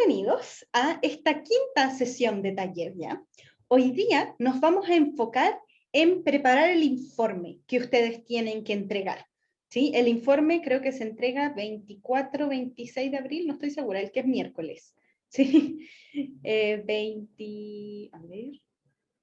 Bienvenidos a esta quinta sesión de taller ya. Hoy día nos vamos a enfocar en preparar el informe que ustedes tienen que entregar. ¿Sí? El informe creo que se entrega 24, 26 de abril, no estoy segura, el que es miércoles. ¿Sí? 20, a ver,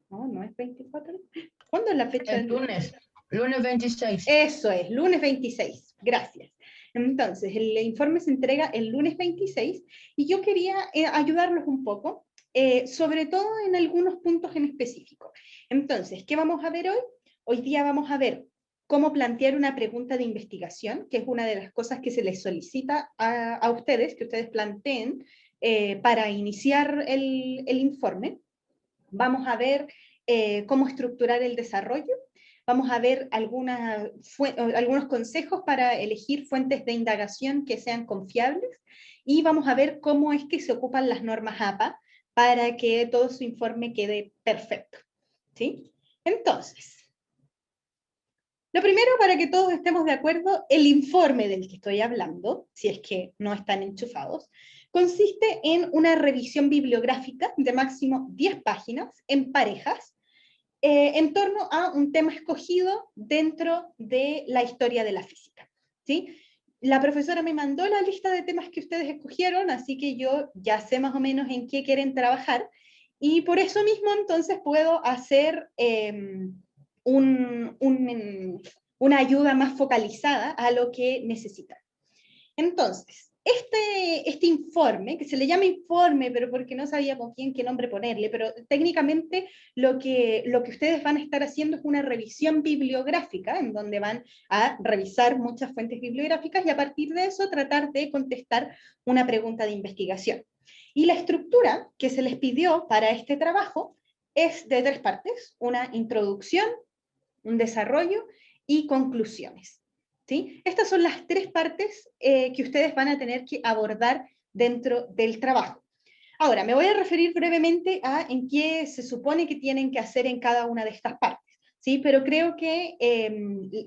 no es 24. ¿Cuándo es la fecha? El lunes 26. Eso es, lunes 26, gracias. Entonces, el informe se entrega el lunes 26 y yo quería ayudarlos un poco, sobre todo en algunos puntos en específico. Entonces, ¿qué vamos a ver hoy? Hoy día vamos a ver cómo plantear una pregunta de investigación, que es una de las cosas que se les solicita a ustedes, que ustedes planteen para iniciar el informe. Vamos a ver cómo estructurar el desarrollo. Vamos a ver algunos consejos para elegir fuentes de indagación que sean confiables y vamos a ver cómo es que se ocupan las normas APA para que todo su informe quede perfecto. ¿Sí? Entonces, lo primero, para que todos estemos de acuerdo, el informe del que estoy hablando, si es que no están enchufados, consiste en una revisión bibliográfica de máximo 10 páginas en parejas, en torno a un tema escogido dentro de la historia de la física. ¿Sí? La profesora me mandó la lista de temas que ustedes escogieron, así que yo ya sé más o menos en qué quieren trabajar, y por eso mismo entonces puedo hacer una ayuda más focalizada a lo que necesitan. Entonces, este informe, que se le llama informe, pero porque no sabía con qué nombre ponerle, pero técnicamente lo que ustedes van a estar haciendo es una revisión bibliográfica, en donde van a revisar muchas fuentes bibliográficas y a partir de eso tratar de contestar una pregunta de investigación. Y la estructura que se les pidió para este trabajo es de 3 partes: una introducción, un desarrollo y conclusiones. ¿Sí? Estas son las 3 partes que ustedes van a tener que abordar dentro del trabajo. Ahora, me voy a referir brevemente a en qué se supone que tienen que hacer en cada una de estas partes, ¿sí? Pero creo que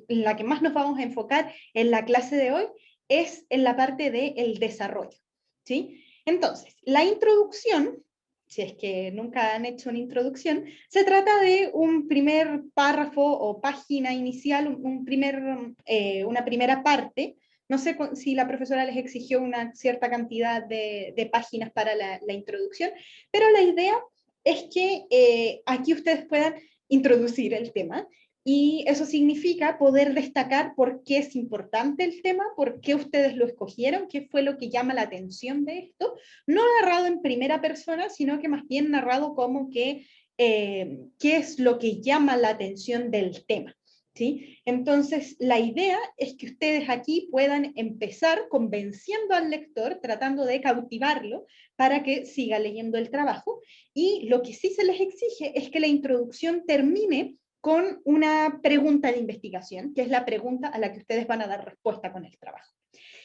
la que más nos vamos a enfocar en la clase de hoy es en la parte del desarrollo, ¿sí? Entonces, la introducción, si es que nunca han hecho una introducción, se trata de un primer párrafo o página inicial, una primera parte. No sé si la profesora les exigió una cierta cantidad de páginas para la introducción, pero la idea es que aquí ustedes puedan introducir el tema y eso significa poder destacar por qué es importante el tema, por qué ustedes lo escogieron, qué fue lo que llama la atención de esto, no narrado en primera persona, sino que más bien narrado como que qué es lo que llama la atención del tema. ¿Sí? Entonces, la idea es que ustedes aquí puedan empezar convenciendo al lector, tratando de cautivarlo para que siga leyendo el trabajo, y lo que sí se les exige es que la introducción termine con una pregunta de investigación, que es la pregunta a la que ustedes van a dar respuesta con el trabajo.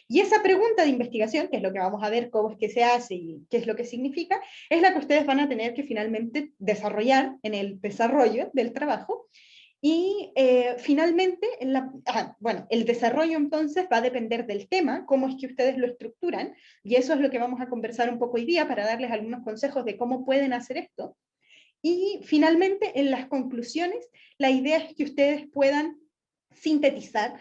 Y esa pregunta de investigación, que es lo que vamos a ver cómo es que se hace y qué es lo que significa, es la que ustedes van a tener que finalmente desarrollar en el desarrollo del trabajo. Y finalmente, el desarrollo entonces va a depender del tema, cómo es que ustedes lo estructuran, y eso es lo que vamos a conversar un poco hoy día para darles algunos consejos de cómo pueden hacer esto. Y finalmente, en las conclusiones, la idea es que ustedes puedan sintetizar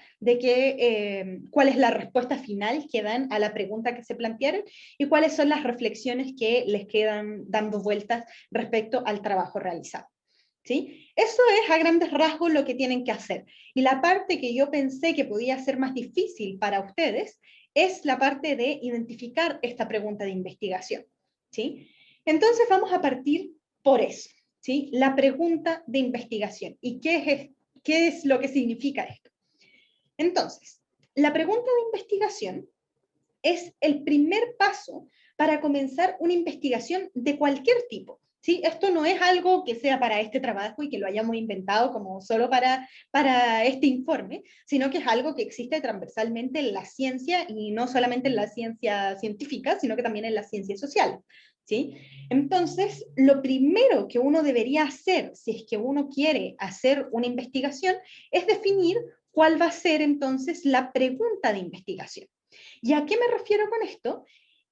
cuál es la respuesta final que dan a la pregunta que se plantearon y cuáles son las reflexiones que les quedan dando vueltas respecto al trabajo realizado. ¿Sí? Eso es a grandes rasgos lo que tienen que hacer. Y la parte que yo pensé que podía ser más difícil para ustedes es la parte de identificar esta pregunta de investigación. ¿Sí? Entonces vamos a partir por eso, ¿sí? La pregunta de investigación. ¿Y qué es lo que significa esto? Entonces, la pregunta de investigación es el primer paso para comenzar una investigación de cualquier tipo. ¿Sí? Esto no es algo que sea para este trabajo y que lo hayamos inventado como solo para este informe, sino que es algo que existe transversalmente en la ciencia y no solamente en la ciencia científica, sino que también en la ciencia social. ¿Sí? Entonces, lo primero que uno debería hacer si es que uno quiere hacer una investigación es definir cuál va a ser entonces la pregunta de investigación. ¿Y a qué me refiero con esto?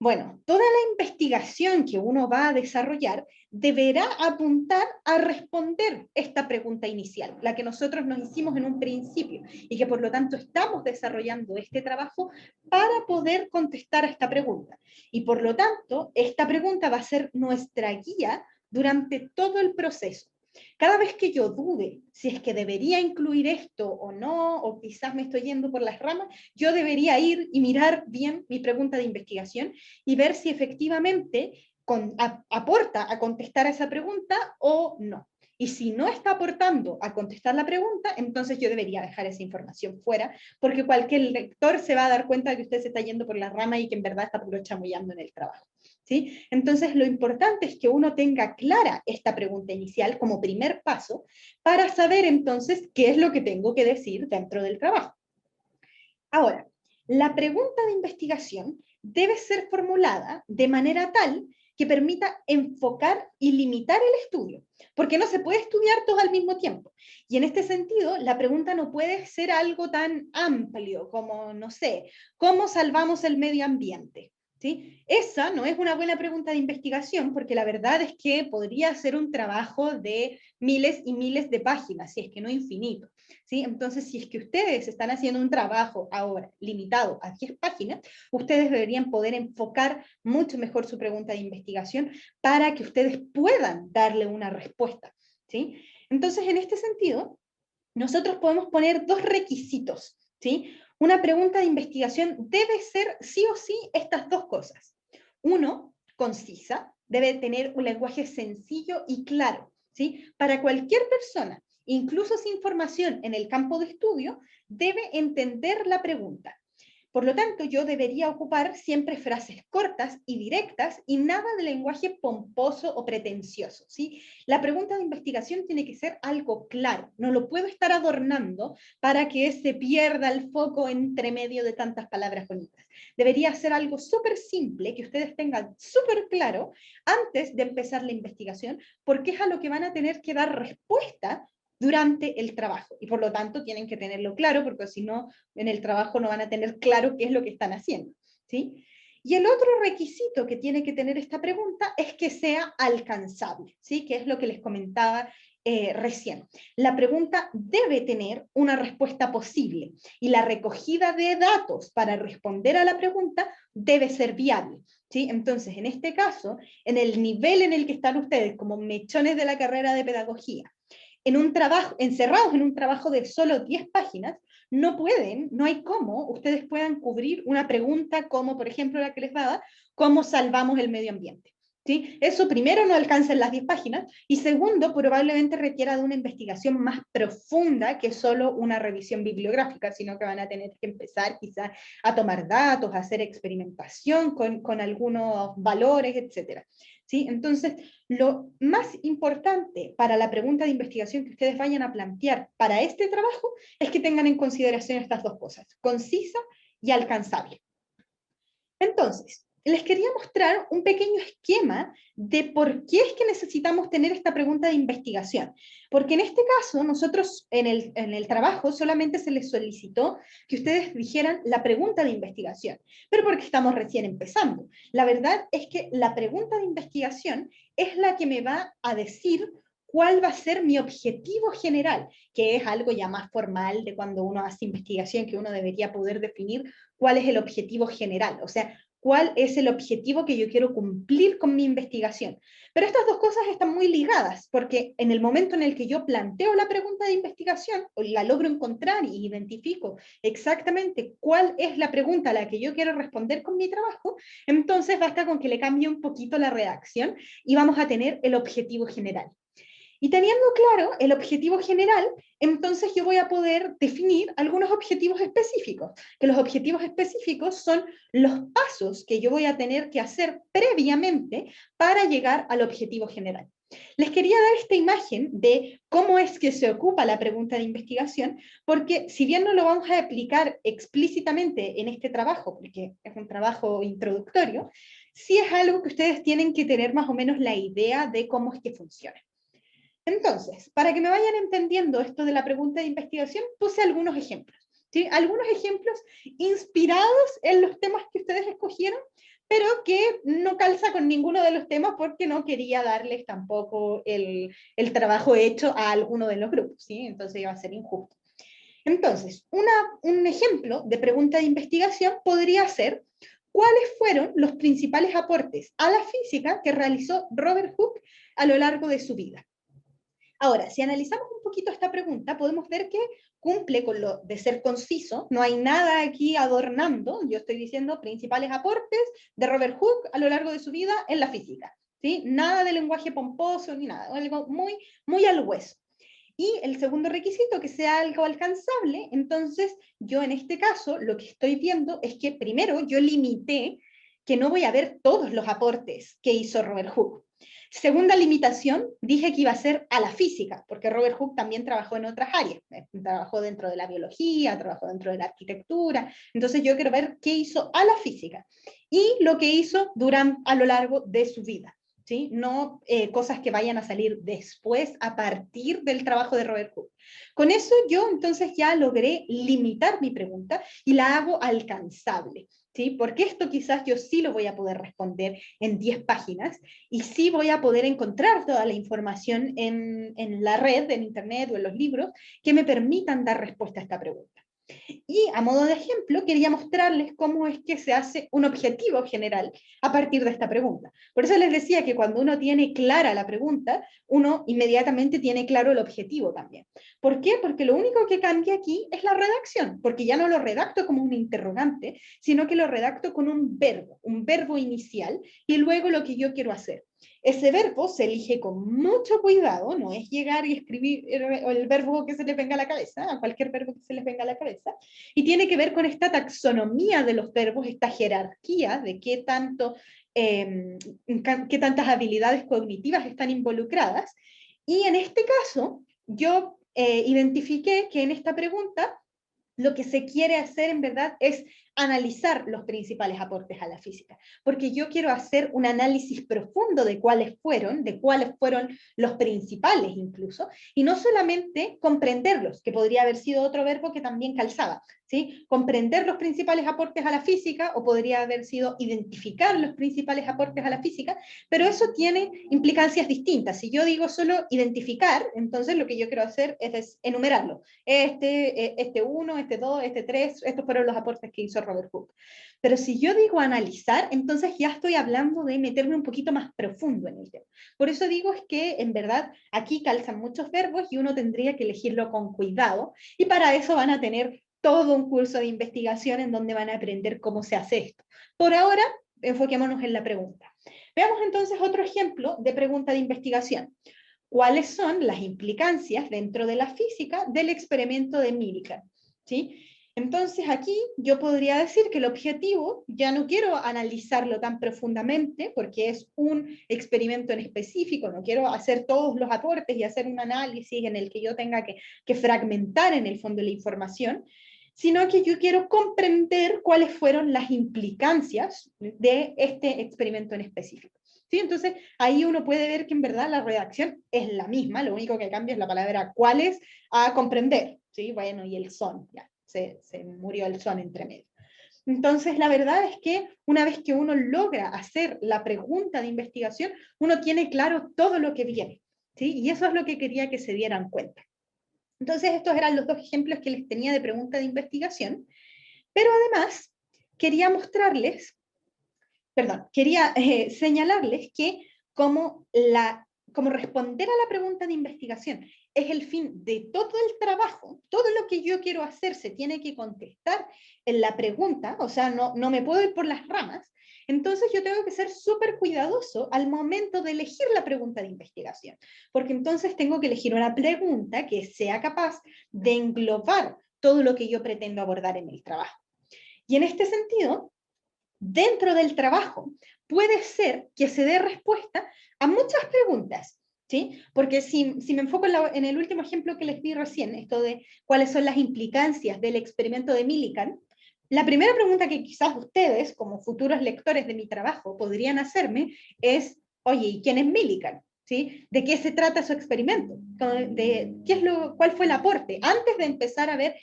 Bueno, toda la investigación que uno va a desarrollar deberá apuntar a responder esta pregunta inicial, la que nosotros nos hicimos en un principio, y que por lo tanto estamos desarrollando este trabajo para poder contestar a esta pregunta. Y por lo tanto, esta pregunta va a ser nuestra guía durante todo el proceso. Cada vez que yo dude si es que debería incluir esto o no, o quizás me estoy yendo por las ramas, yo debería ir y mirar bien mi pregunta de investigación y ver si efectivamente aporta a contestar a esa pregunta o no. Y si no está aportando a contestar la pregunta, entonces yo debería dejar esa información fuera, porque cualquier lector se va a dar cuenta de que usted se está yendo por las ramas y que en verdad está puro chamullando en el trabajo. ¿Sí? Entonces, lo importante es que uno tenga clara esta pregunta inicial como primer paso para saber entonces qué es lo que tengo que decir dentro del trabajo. Ahora, la pregunta de investigación debe ser formulada de manera tal que permita enfocar y limitar el estudio, porque no se puede estudiar todo al mismo tiempo. Y en este sentido, la pregunta no puede ser algo tan amplio como, no sé, ¿cómo salvamos el medio ambiente? ¿Sí? Esa no es una buena pregunta de investigación, porque la verdad es que podría ser un trabajo de miles y miles de páginas, si es que no infinito. ¿Sí? Entonces, si es que ustedes están haciendo un trabajo ahora limitado a 10 páginas, ustedes deberían poder enfocar mucho mejor su pregunta de investigación para que ustedes puedan darle una respuesta. ¿Sí? Entonces, en este sentido, nosotros podemos poner dos requisitos. ¿Sí? Una pregunta de investigación debe ser sí o sí estas dos cosas. Uno, concisa, debe tener un lenguaje sencillo y claro, ¿sí? Para cualquier persona, incluso sin formación en el campo de estudio, debe entender la pregunta. Por lo tanto, yo debería ocupar siempre frases cortas y directas y nada de lenguaje pomposo o pretencioso, ¿sí? La pregunta de investigación tiene que ser algo claro, no lo puedo estar adornando para que se pierda el foco entre medio de tantas palabras bonitas. Debería ser algo súper simple, que ustedes tengan súper claro antes de empezar la investigación, porque es a lo que van a tener que dar respuesta durante el trabajo, y por lo tanto tienen que tenerlo claro, porque si no, en el trabajo no van a tener claro qué es lo que están haciendo, ¿sí? Y el otro requisito que tiene que tener esta pregunta es que sea alcanzable, ¿sí? Que es lo que les comentaba recién. La pregunta debe tener una respuesta posible y la recogida de datos para responder a la pregunta debe ser viable, ¿sí? Entonces, en este caso, en el nivel en el que están ustedes como mechones de la carrera de pedagogía, en un trabajo, encerrados en un trabajo de solo 10 páginas, no pueden, no hay cómo ustedes puedan cubrir una pregunta como, por ejemplo, la que les daba, ¿cómo salvamos el medio ambiente? ¿Sí? Eso primero no alcanza en las 10 páginas y segundo probablemente requiera de una investigación más profunda que solo una revisión bibliográfica, sino que van a tener que empezar quizás a tomar datos, a hacer experimentación con algunos valores, etc. ¿Sí? Entonces, lo más importante para la pregunta de investigación que ustedes vayan a plantear para este trabajo es que tengan en consideración estas dos cosas, concisa y alcanzable. Entonces, les quería mostrar un pequeño esquema de por qué es que necesitamos tener esta pregunta de investigación. Porque en este caso, nosotros en el trabajo solamente se les solicitó que ustedes dijeran la pregunta de investigación, pero porque estamos recién empezando. La verdad es que la pregunta de investigación es la que me va a decir cuál va a ser mi objetivo general, que es algo ya más formal de cuando uno hace investigación, que uno debería poder definir cuál es el objetivo general, o sea, cuál es el objetivo que yo quiero cumplir con mi investigación. Pero estas dos cosas están muy ligadas, porque en el momento en el que yo planteo la pregunta de investigación, o la logro encontrar y identifico exactamente cuál es la pregunta a la que yo quiero responder con mi trabajo, entonces basta con que le cambie un poquito la redacción y vamos a tener el objetivo general. Y teniendo claro el objetivo general, entonces yo voy a poder definir algunos objetivos específicos, que los objetivos específicos son los pasos que yo voy a tener que hacer previamente para llegar al objetivo general. Les quería dar esta imagen de cómo es que se ocupa la pregunta de investigación, porque si bien no lo vamos a aplicar explícitamente en este trabajo, porque es un trabajo introductorio, sí es algo que ustedes tienen que tener más o menos la idea de cómo es que funciona. Entonces, para que me vayan entendiendo esto de la pregunta de investigación, puse algunos ejemplos. ¿Sí? Algunos ejemplos inspirados en los temas que ustedes escogieron, pero que no calza con ninguno de los temas porque no quería darles tampoco el trabajo hecho a alguno de los grupos, ¿sí? Entonces iba a ser injusto. Entonces, un ejemplo de pregunta de investigación podría ser: ¿cuáles fueron los principales aportes a la física que realizó Robert Hooke a lo largo de su vida? Ahora, si analizamos un poquito esta pregunta, podemos ver que cumple con lo de ser conciso, no hay nada aquí adornando, yo estoy diciendo principales aportes de Robert Hooke a lo largo de su vida en la física, ¿sí? Nada de lenguaje pomposo ni nada, algo muy, muy al hueso. Y el segundo requisito, que sea algo alcanzable, entonces yo en este caso lo que estoy viendo es que primero yo limité que no voy a ver todos los aportes que hizo Robert Hooke. Segunda limitación, dije que iba a ser a la física, porque Robert Hooke también trabajó en otras áreas, trabajó dentro de la biología, trabajó dentro de la arquitectura, entonces yo quiero ver qué hizo a la física y lo que hizo a lo largo de su vida. ¿Sí? No cosas que vayan a salir después a partir del trabajo de Robert Hooke. Con eso yo entonces ya logré limitar mi pregunta y la hago alcanzable, ¿sí? Porque esto quizás yo sí lo voy a poder responder en 10 páginas y sí voy a poder encontrar toda la información en la red, en internet o en los libros que me permitan dar respuesta a esta pregunta. Y a modo de ejemplo, quería mostrarles cómo es que se hace un objetivo general a partir de esta pregunta. Por eso les decía que cuando uno tiene clara la pregunta, uno inmediatamente tiene claro el objetivo también. ¿Por qué? Porque lo único que cambia aquí es la redacción, porque ya no lo redacto como un interrogante, sino que lo redacto con un verbo inicial, y luego lo que yo quiero hacer. Ese verbo se elige con mucho cuidado, no es llegar y escribir el verbo que se les venga a la cabeza, a cualquier verbo que se les venga a la cabeza, y tiene que ver con esta taxonomía de los verbos, esta jerarquía de qué tantas habilidades cognitivas están involucradas. Y en este caso, yo identifiqué que en esta pregunta lo que se quiere hacer en verdad es analizar los principales aportes a la física, porque yo quiero hacer un análisis profundo de cuáles fueron los principales incluso, y no solamente comprenderlos, que podría haber sido otro verbo que también calzaba, ¿sí? Comprender los principales aportes a la física, o podría haber sido identificar los principales aportes a la física, pero eso tiene implicancias distintas. Si yo digo solo identificar, entonces lo que yo quiero hacer es enumerarlo. Este 1, este 2, este 3, estos fueron los aportes que hizo Robert Hooke. Pero si yo digo analizar, entonces ya estoy hablando de meterme un poquito más profundo en el tema. Por eso digo es que en verdad aquí calzan muchos verbos y uno tendría que elegirlo con cuidado, y para eso van a tener todo un curso de investigación en donde van a aprender cómo se hace esto. Por ahora, enfoquémonos en la pregunta. Veamos entonces otro ejemplo de pregunta de investigación. ¿Cuáles son las implicancias dentro de la física del experimento de Millikan? ¿Sí? Entonces aquí yo podría decir que el objetivo ya no quiero analizarlo tan profundamente porque es un experimento en específico, no quiero hacer todos los aportes y hacer un análisis en el que yo tenga que fragmentar en el fondo la información, sino que yo quiero comprender cuáles fueron las implicancias de este experimento en específico. ¿Sí? Entonces, ahí uno puede ver que en verdad la redacción es la misma, lo único que cambia es la palabra cuáles a comprender, ¿sí? Bueno, y el son, ya, se murió el son entre medio. Entonces, la verdad es que una vez que uno logra hacer la pregunta de investigación, uno tiene claro todo lo que viene, ¿sí? Y eso es lo que quería que se dieran cuenta. Entonces, estos eran los dos ejemplos que les tenía de pregunta de investigación, pero además quería mostrarles, quería señalarles que como responder a la pregunta de investigación es el fin de todo el trabajo, todo lo que yo quiero hacer se tiene que contestar en la pregunta, o sea, no me puedo ir por las ramas, entonces yo tengo que ser súper cuidadoso al momento de elegir la pregunta de investigación, porque entonces tengo que elegir una pregunta que sea capaz de englobar todo lo que yo pretendo abordar en el trabajo. Y en este sentido, dentro del trabajo, puede ser que se dé respuesta a muchas preguntas, ¿sí? Porque si me enfoco en el último ejemplo que les di recién, esto de cuáles son las implicancias del experimento de Millikan, la primera pregunta que quizás ustedes, como futuros lectores de mi trabajo, podrían hacerme es, oye, ¿y quién es Millikan? ¿sí? ¿De qué se trata su experimento? ¿Cuál fue el aporte? Antes de empezar a ver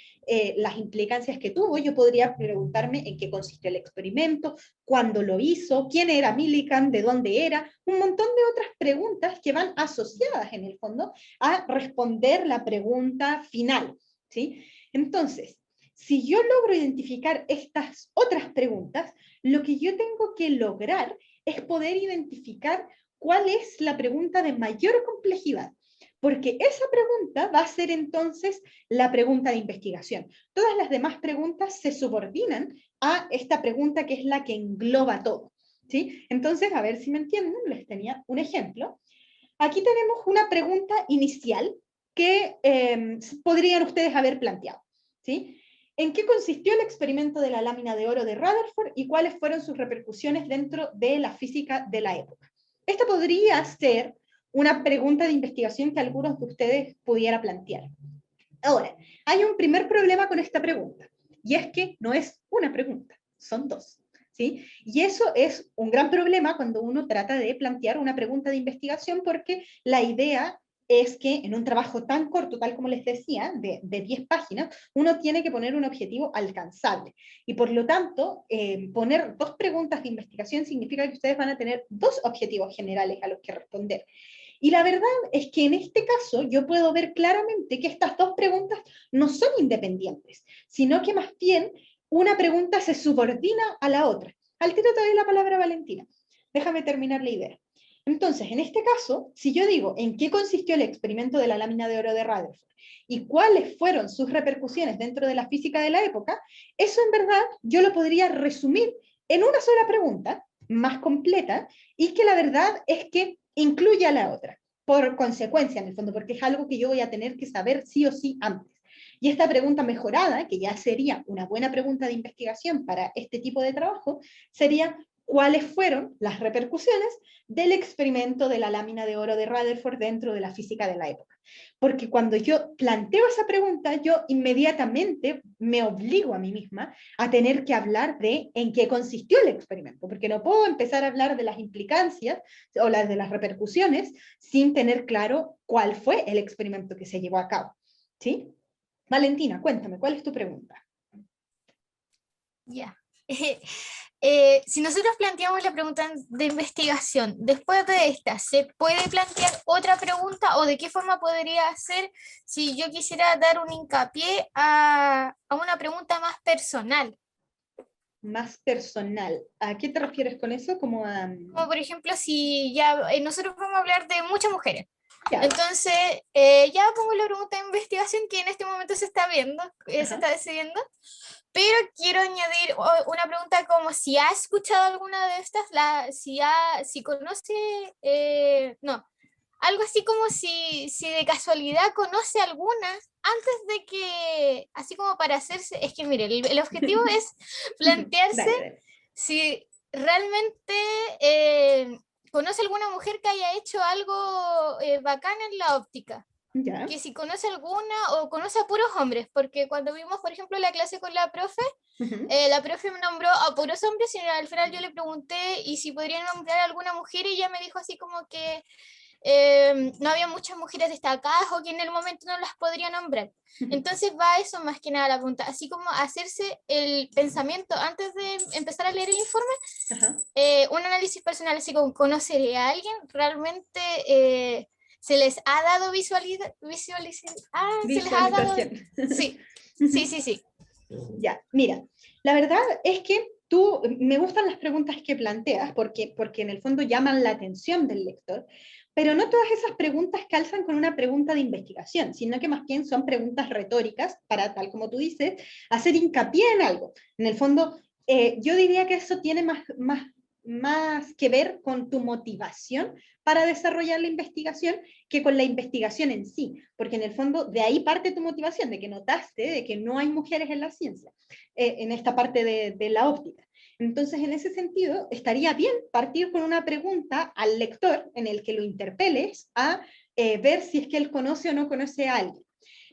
las implicancias que tuvo, yo podría preguntarme en qué consistió el experimento, cuándo lo hizo, quién era Millikan, de dónde era, un montón de otras preguntas que van asociadas en el fondo a responder la pregunta final, ¿sí? Entonces, si yo logro identificar estas otras preguntas, lo que yo tengo que lograr es poder identificar cuál es la pregunta de mayor complejidad, porque esa pregunta va a ser entonces la pregunta de investigación. Todas las demás preguntas se subordinan a esta pregunta que es la que engloba todo, ¿sí? Entonces, a ver si me entienden, les tenía un ejemplo. Aquí tenemos una pregunta inicial que podrían ustedes haber planteado, ¿sí? ¿En qué consistió el experimento de la lámina de oro de Rutherford y cuáles fueron sus repercusiones dentro de la física de la época? Esta podría ser una pregunta de investigación que algunos de ustedes pudiera plantear. Ahora, hay un primer problema con esta pregunta, y es que no es una pregunta, son dos, ¿sí? Y eso es un gran problema cuando uno trata de plantear una pregunta de investigación, porque la idea es que en un trabajo tan corto, tal como les decía, de 10 páginas, uno tiene que poner un objetivo alcanzable. Y por lo tanto, poner dos preguntas de investigación significa que ustedes van a tener dos objetivos generales a los que responder. Y la verdad es que en este caso yo puedo ver claramente que estas dos preguntas no son independientes, sino que más bien una pregunta se subordina a la otra. Al tiro te doy la palabra, Valentina. Déjame terminar la idea. Entonces, en este caso, si yo digo en qué consistió el experimento de la lámina de oro de Rutherford y cuáles fueron sus repercusiones dentro de la física de la época, eso en verdad yo lo podría resumir en una sola pregunta, más completa, y que la verdad es que incluye a la otra, por consecuencia en el fondo, porque es algo que yo voy a tener que saber sí o sí antes. Y esta pregunta mejorada, que ya sería una buena pregunta de investigación para este tipo de trabajo, sería cuáles fueron las repercusiones del experimento de la lámina de oro de Rutherford dentro de la física de la época. Porque cuando yo planteo esa pregunta, yo inmediatamente me obligo a mí misma a tener que hablar de en qué consistió el experimento, porque no puedo empezar a hablar de las implicancias o las de las repercusiones sin tener claro cuál fue el experimento que se llevó a cabo. ¿Sí? Valentina, cuéntame, ¿cuál es tu pregunta? Ya. Si nosotros planteamos la pregunta de investigación, después de esta, ¿se puede plantear otra pregunta o de qué forma podría ser si yo quisiera dar un hincapié a una pregunta más personal? Más personal. ¿A qué te refieres con eso? Como a... Como por ejemplo, si ya nosotros vamos a hablar de muchas mujeres. Ya. Entonces, ya pongo la pregunta de investigación que en este momento se está viendo, se está decidiendo, pero quiero añadir una pregunta como si ha escuchado alguna de estas, si conoce, no, algo así como si de casualidad conoce alguna antes de que, así como para hacerse, es que mire, el objetivo es plantearse Dale, dale. si realmente conoce alguna mujer que haya hecho algo bacán en la óptica. Ya. Que si conoce alguna o conoce a puros hombres, porque cuando vimos, por ejemplo, la clase con la profe me nombró a puros hombres y al final yo le pregunté y si podría nombrar a alguna mujer y ella me dijo así como que no había muchas mujeres destacadas o que en el momento no las podría nombrar. Entonces va eso más que nada la pregunta, así como hacerse el pensamiento antes de empezar a leer el informe, un análisis personal, así como conoceré a alguien, realmente se les ha dado visualización. Se les ha dado, sí, sí, sí, sí. Ya, mira, la verdad es que me gustan las preguntas que planteas porque en el fondo llaman la atención del lector, pero no todas esas preguntas calzan con una pregunta de investigación, sino que más bien son preguntas retóricas para, tal como tú dices, hacer hincapié en algo. En el fondo, yo diría que eso tiene más que ver con tu motivación para desarrollar la investigación que con la investigación en sí, porque en el fondo de ahí parte tu motivación, de que notaste de que no hay mujeres en la ciencia, en esta parte de la óptica. Entonces, en ese sentido, estaría bien partir con una pregunta al lector en el que lo interpeles a ver si es que él conoce o no conoce a alguien.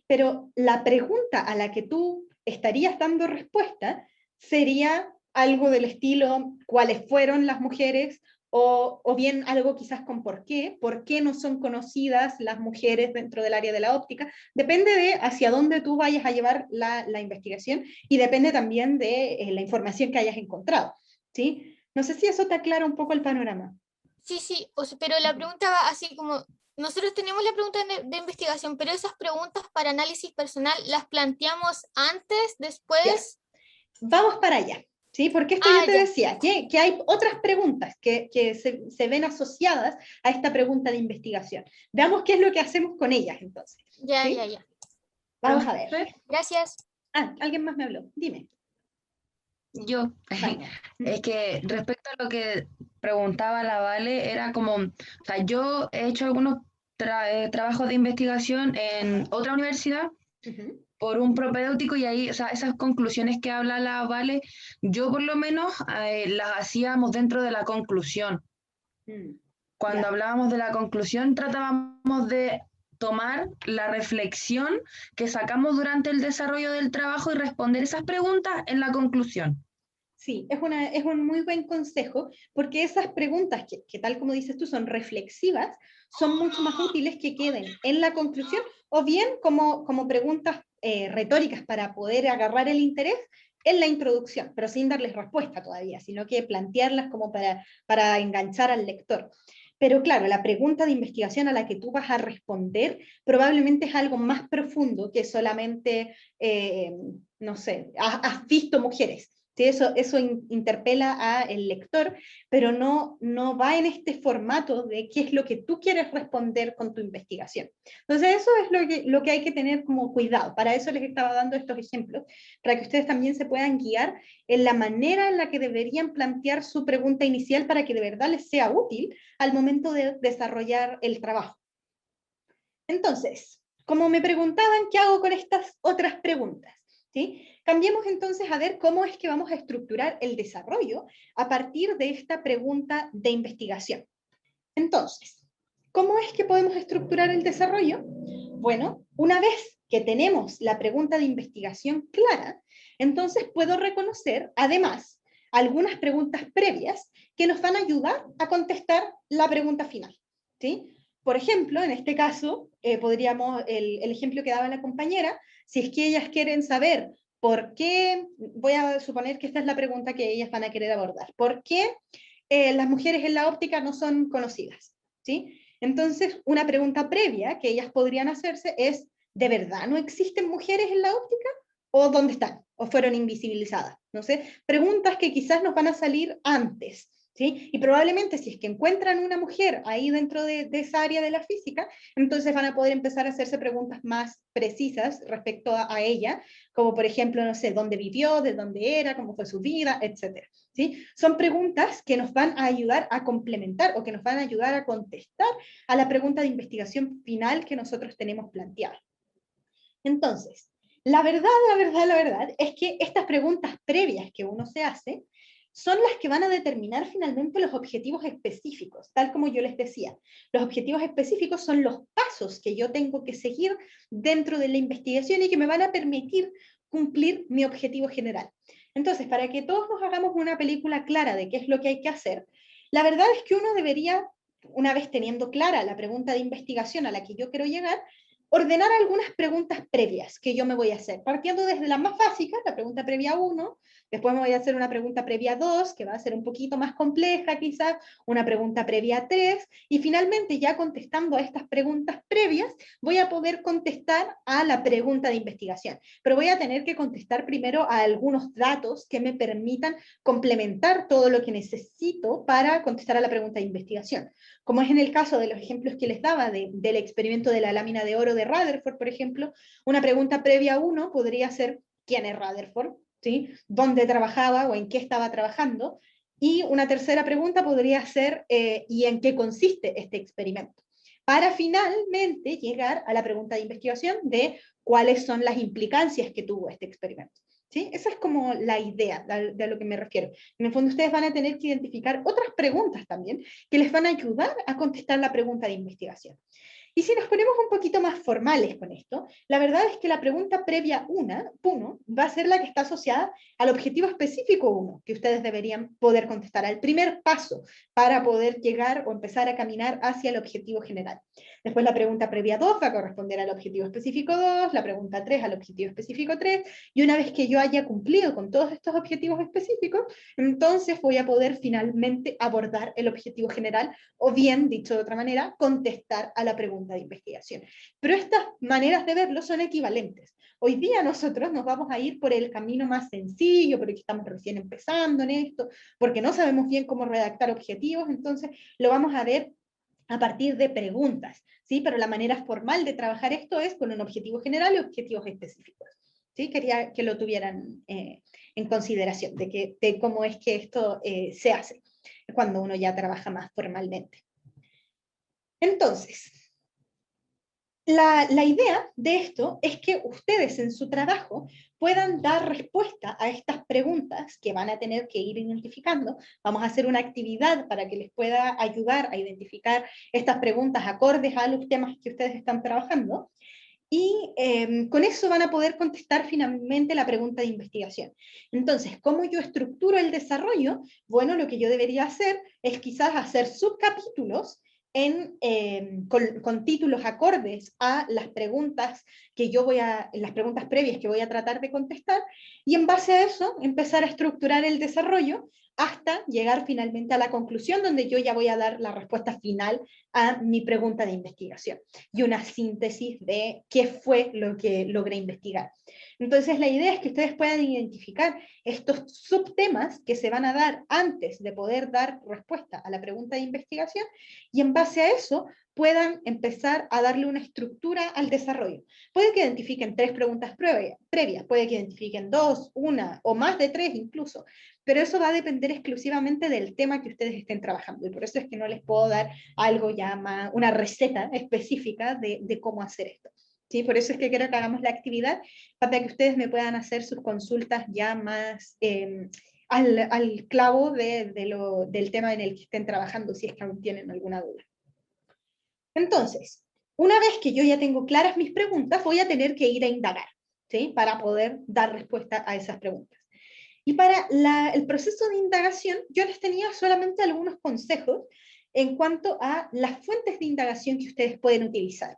Pero la pregunta a la que tú estarías dando respuesta sería algo del estilo, ¿cuáles fueron las mujeres o bien algo quizás con por qué no son conocidas las mujeres dentro del área de la óptica. Depende de hacia dónde tú vayas a llevar la investigación y depende también de la información que hayas encontrado, ¿sí? No sé si eso te aclara un poco el panorama. Sí, sí, pero la pregunta va así como, nosotros tenemos la pregunta de investigación, pero esas preguntas para análisis personal las planteamos antes, Ya, después. vamos para allá, ¿sí? Porque esto yo Ah, te ya, decía, que hay otras preguntas que se ven asociadas a esta pregunta de investigación. Veamos qué es lo que hacemos con ellas entonces, ya, ya, ¿sí? ya. Vamos a ver. Profe, Gracias. Ah, alguien más me habló, dime. yo, Vamos. es que respecto a lo que preguntaba la Vale, era como, o sea, yo he hecho algunos trabajos de investigación en otra universidad Ujú. por un propedéutico y ahí, o sea, esas conclusiones que habla la Vale, yo por lo menos las hacíamos dentro de la conclusión. Mm, Cuando ya. hablábamos de la conclusión, tratábamos de tomar la reflexión que sacamos durante el desarrollo del trabajo y responder esas preguntas en la conclusión. Sí, es un muy buen consejo, porque esas preguntas que tal como dices tú son reflexivas, son mucho más útiles que queden en la conclusión o bien como preguntas retóricas para poder agarrar el interés en la introducción, pero sin darles respuesta todavía, sino que plantearlas como para enganchar al lector. Pero claro, la pregunta de investigación a la que tú vas a responder probablemente es algo más profundo que solamente, no sé, has visto mujeres. Sí, eso interpela al lector, pero no va en este formato de qué es lo que tú quieres responder con tu investigación. Entonces, eso es lo que hay que tener como cuidado. Para eso les estaba dando estos ejemplos, para que ustedes también se puedan guiar en la manera en la que deberían plantear su pregunta inicial para que de verdad les sea útil al momento de desarrollar el trabajo. Entonces, como me preguntaban, ¿qué hago con estas otras preguntas? ¿Sí? Cambiemos entonces a ver cómo es que vamos a estructurar el desarrollo a partir de esta pregunta de investigación. Entonces, ¿cómo es que podemos estructurar el desarrollo? Bueno, una vez que tenemos la pregunta de investigación clara, entonces puedo reconocer, además, algunas preguntas previas que nos van a ayudar a contestar la pregunta final. ¿Sí? Por ejemplo, en este caso, podríamos, el ejemplo que daba la compañera, si es que ellas quieren saber por qué, voy a suponer que esta es la pregunta que ellas van a querer abordar, ¿por qué las mujeres en la óptica no son conocidas? ¿Sí? Entonces, una pregunta previa que ellas podrían hacerse es, ¿de verdad no existen mujeres en la óptica? ¿O dónde están? ¿O fueron invisibilizadas? No sé, preguntas que quizás nos van a salir antes. ¿Sí? Y probablemente si es que encuentran una mujer ahí dentro de esa área de la física, entonces van a poder empezar a hacerse preguntas más precisas respecto a ella, como por ejemplo, no sé, dónde vivió, de dónde era, cómo fue su vida, etc. ¿Sí? Son preguntas que nos van a ayudar a complementar o que nos van a ayudar a contestar a la pregunta de investigación final que nosotros tenemos planteada. Entonces, la verdad es que estas preguntas previas que uno se hace son las que van a determinar finalmente los objetivos específicos, tal como yo les decía. Los objetivos específicos son los pasos que yo tengo que seguir dentro de la investigación y que me van a permitir cumplir mi objetivo general. Entonces, para que todos nos hagamos una película clara de qué es lo que hay que hacer, la verdad es que uno debería, una vez teniendo clara la pregunta de investigación a la que yo quiero llegar, ordenar algunas preguntas previas que yo me voy a hacer, partiendo desde la más básica, la pregunta previa 1, después me voy a hacer una pregunta previa 2, que va a ser un poquito más compleja quizás, una pregunta previa 3, y finalmente ya contestando a estas preguntas previas, voy a poder contestar a la pregunta de investigación, pero voy a tener que contestar primero a algunos datos que me permitan complementar todo lo que necesito para contestar a la pregunta de investigación. Como es en el caso de los ejemplos que les daba del experimento de la lámina de oro de Rutherford, por ejemplo, una pregunta previa a uno podría ser ¿quién es Rutherford? ¿Sí? ¿Dónde trabajaba o en qué estaba trabajando? Y una tercera pregunta podría ser ¿y en qué consiste este experimento? Para finalmente llegar a la pregunta de investigación de cuáles son las implicancias que tuvo este experimento. ¿Sí? Esa es como la idea de a lo que me refiero. En el fondo ustedes van a tener que identificar otras preguntas también que les van a ayudar a contestar la pregunta de investigación. Y si nos ponemos un poquito más formales con esto, la verdad es que la pregunta previa 1 va a ser la que está asociada al objetivo específico 1, que ustedes deberían poder contestar, al primer paso para poder llegar o empezar a caminar hacia el objetivo general. Después la pregunta previa 2 va a corresponder al objetivo específico 2, la pregunta 3 al objetivo específico 3, y una vez que yo haya cumplido con todos estos objetivos específicos, entonces voy a poder finalmente abordar el objetivo general, o bien, dicho de otra manera, contestar a la pregunta de investigación. Pero estas maneras de verlo son equivalentes. Hoy día nosotros nos vamos a ir por el camino más sencillo, porque estamos recién empezando en esto, porque no sabemos bien cómo redactar objetivos, entonces lo vamos a ver a partir de preguntas, ¿sí? Pero la manera formal de trabajar esto es con un objetivo general y objetivos específicos, ¿sí? Quería que lo tuvieran en consideración, de cómo es que esto se hace cuando uno ya trabaja más formalmente. Entonces, la idea de esto es que ustedes en su trabajo puedan dar respuesta a estas preguntas que van a tener que ir identificando. Vamos a hacer una actividad para que les pueda ayudar a identificar estas preguntas acordes a los temas que ustedes están trabajando. Y con eso van a poder contestar finalmente la pregunta de investigación. Entonces, ¿cómo yo estructuro el desarrollo? Bueno, lo que yo debería hacer es quizás hacer subcapítulos con títulos acordes a las preguntas las preguntas previas que voy a tratar de contestar, y en base a eso empezar a estructurar el desarrollo hasta llegar finalmente a la conclusión, donde yo ya voy a dar la respuesta final a mi pregunta de investigación y una síntesis de qué fue lo que logré investigar. Entonces la idea es que ustedes puedan identificar estos subtemas que se van a dar antes de poder dar respuesta a la pregunta de investigación, y en base a eso puedan empezar a darle una estructura al desarrollo. Puede que identifiquen 3 preguntas previas, puede que identifiquen 2, 1 o más de 3 incluso, pero eso va a depender exclusivamente del tema que ustedes estén trabajando, y por eso es que no les puedo dar algo ya más, una receta específica de cómo hacer esto. ¿Sí? Por eso es que quiero que hagamos la actividad, para que ustedes me puedan hacer sus consultas ya más al clavo del tema en el que estén trabajando, si es que aún tienen alguna duda. Entonces, una vez que yo ya tengo claras mis preguntas, voy a tener que ir a indagar, ¿sí? Para poder dar respuesta a esas preguntas. Y para el proceso de indagación, yo les tenía solamente algunos consejos en cuanto a las fuentes de indagación que ustedes pueden utilizar.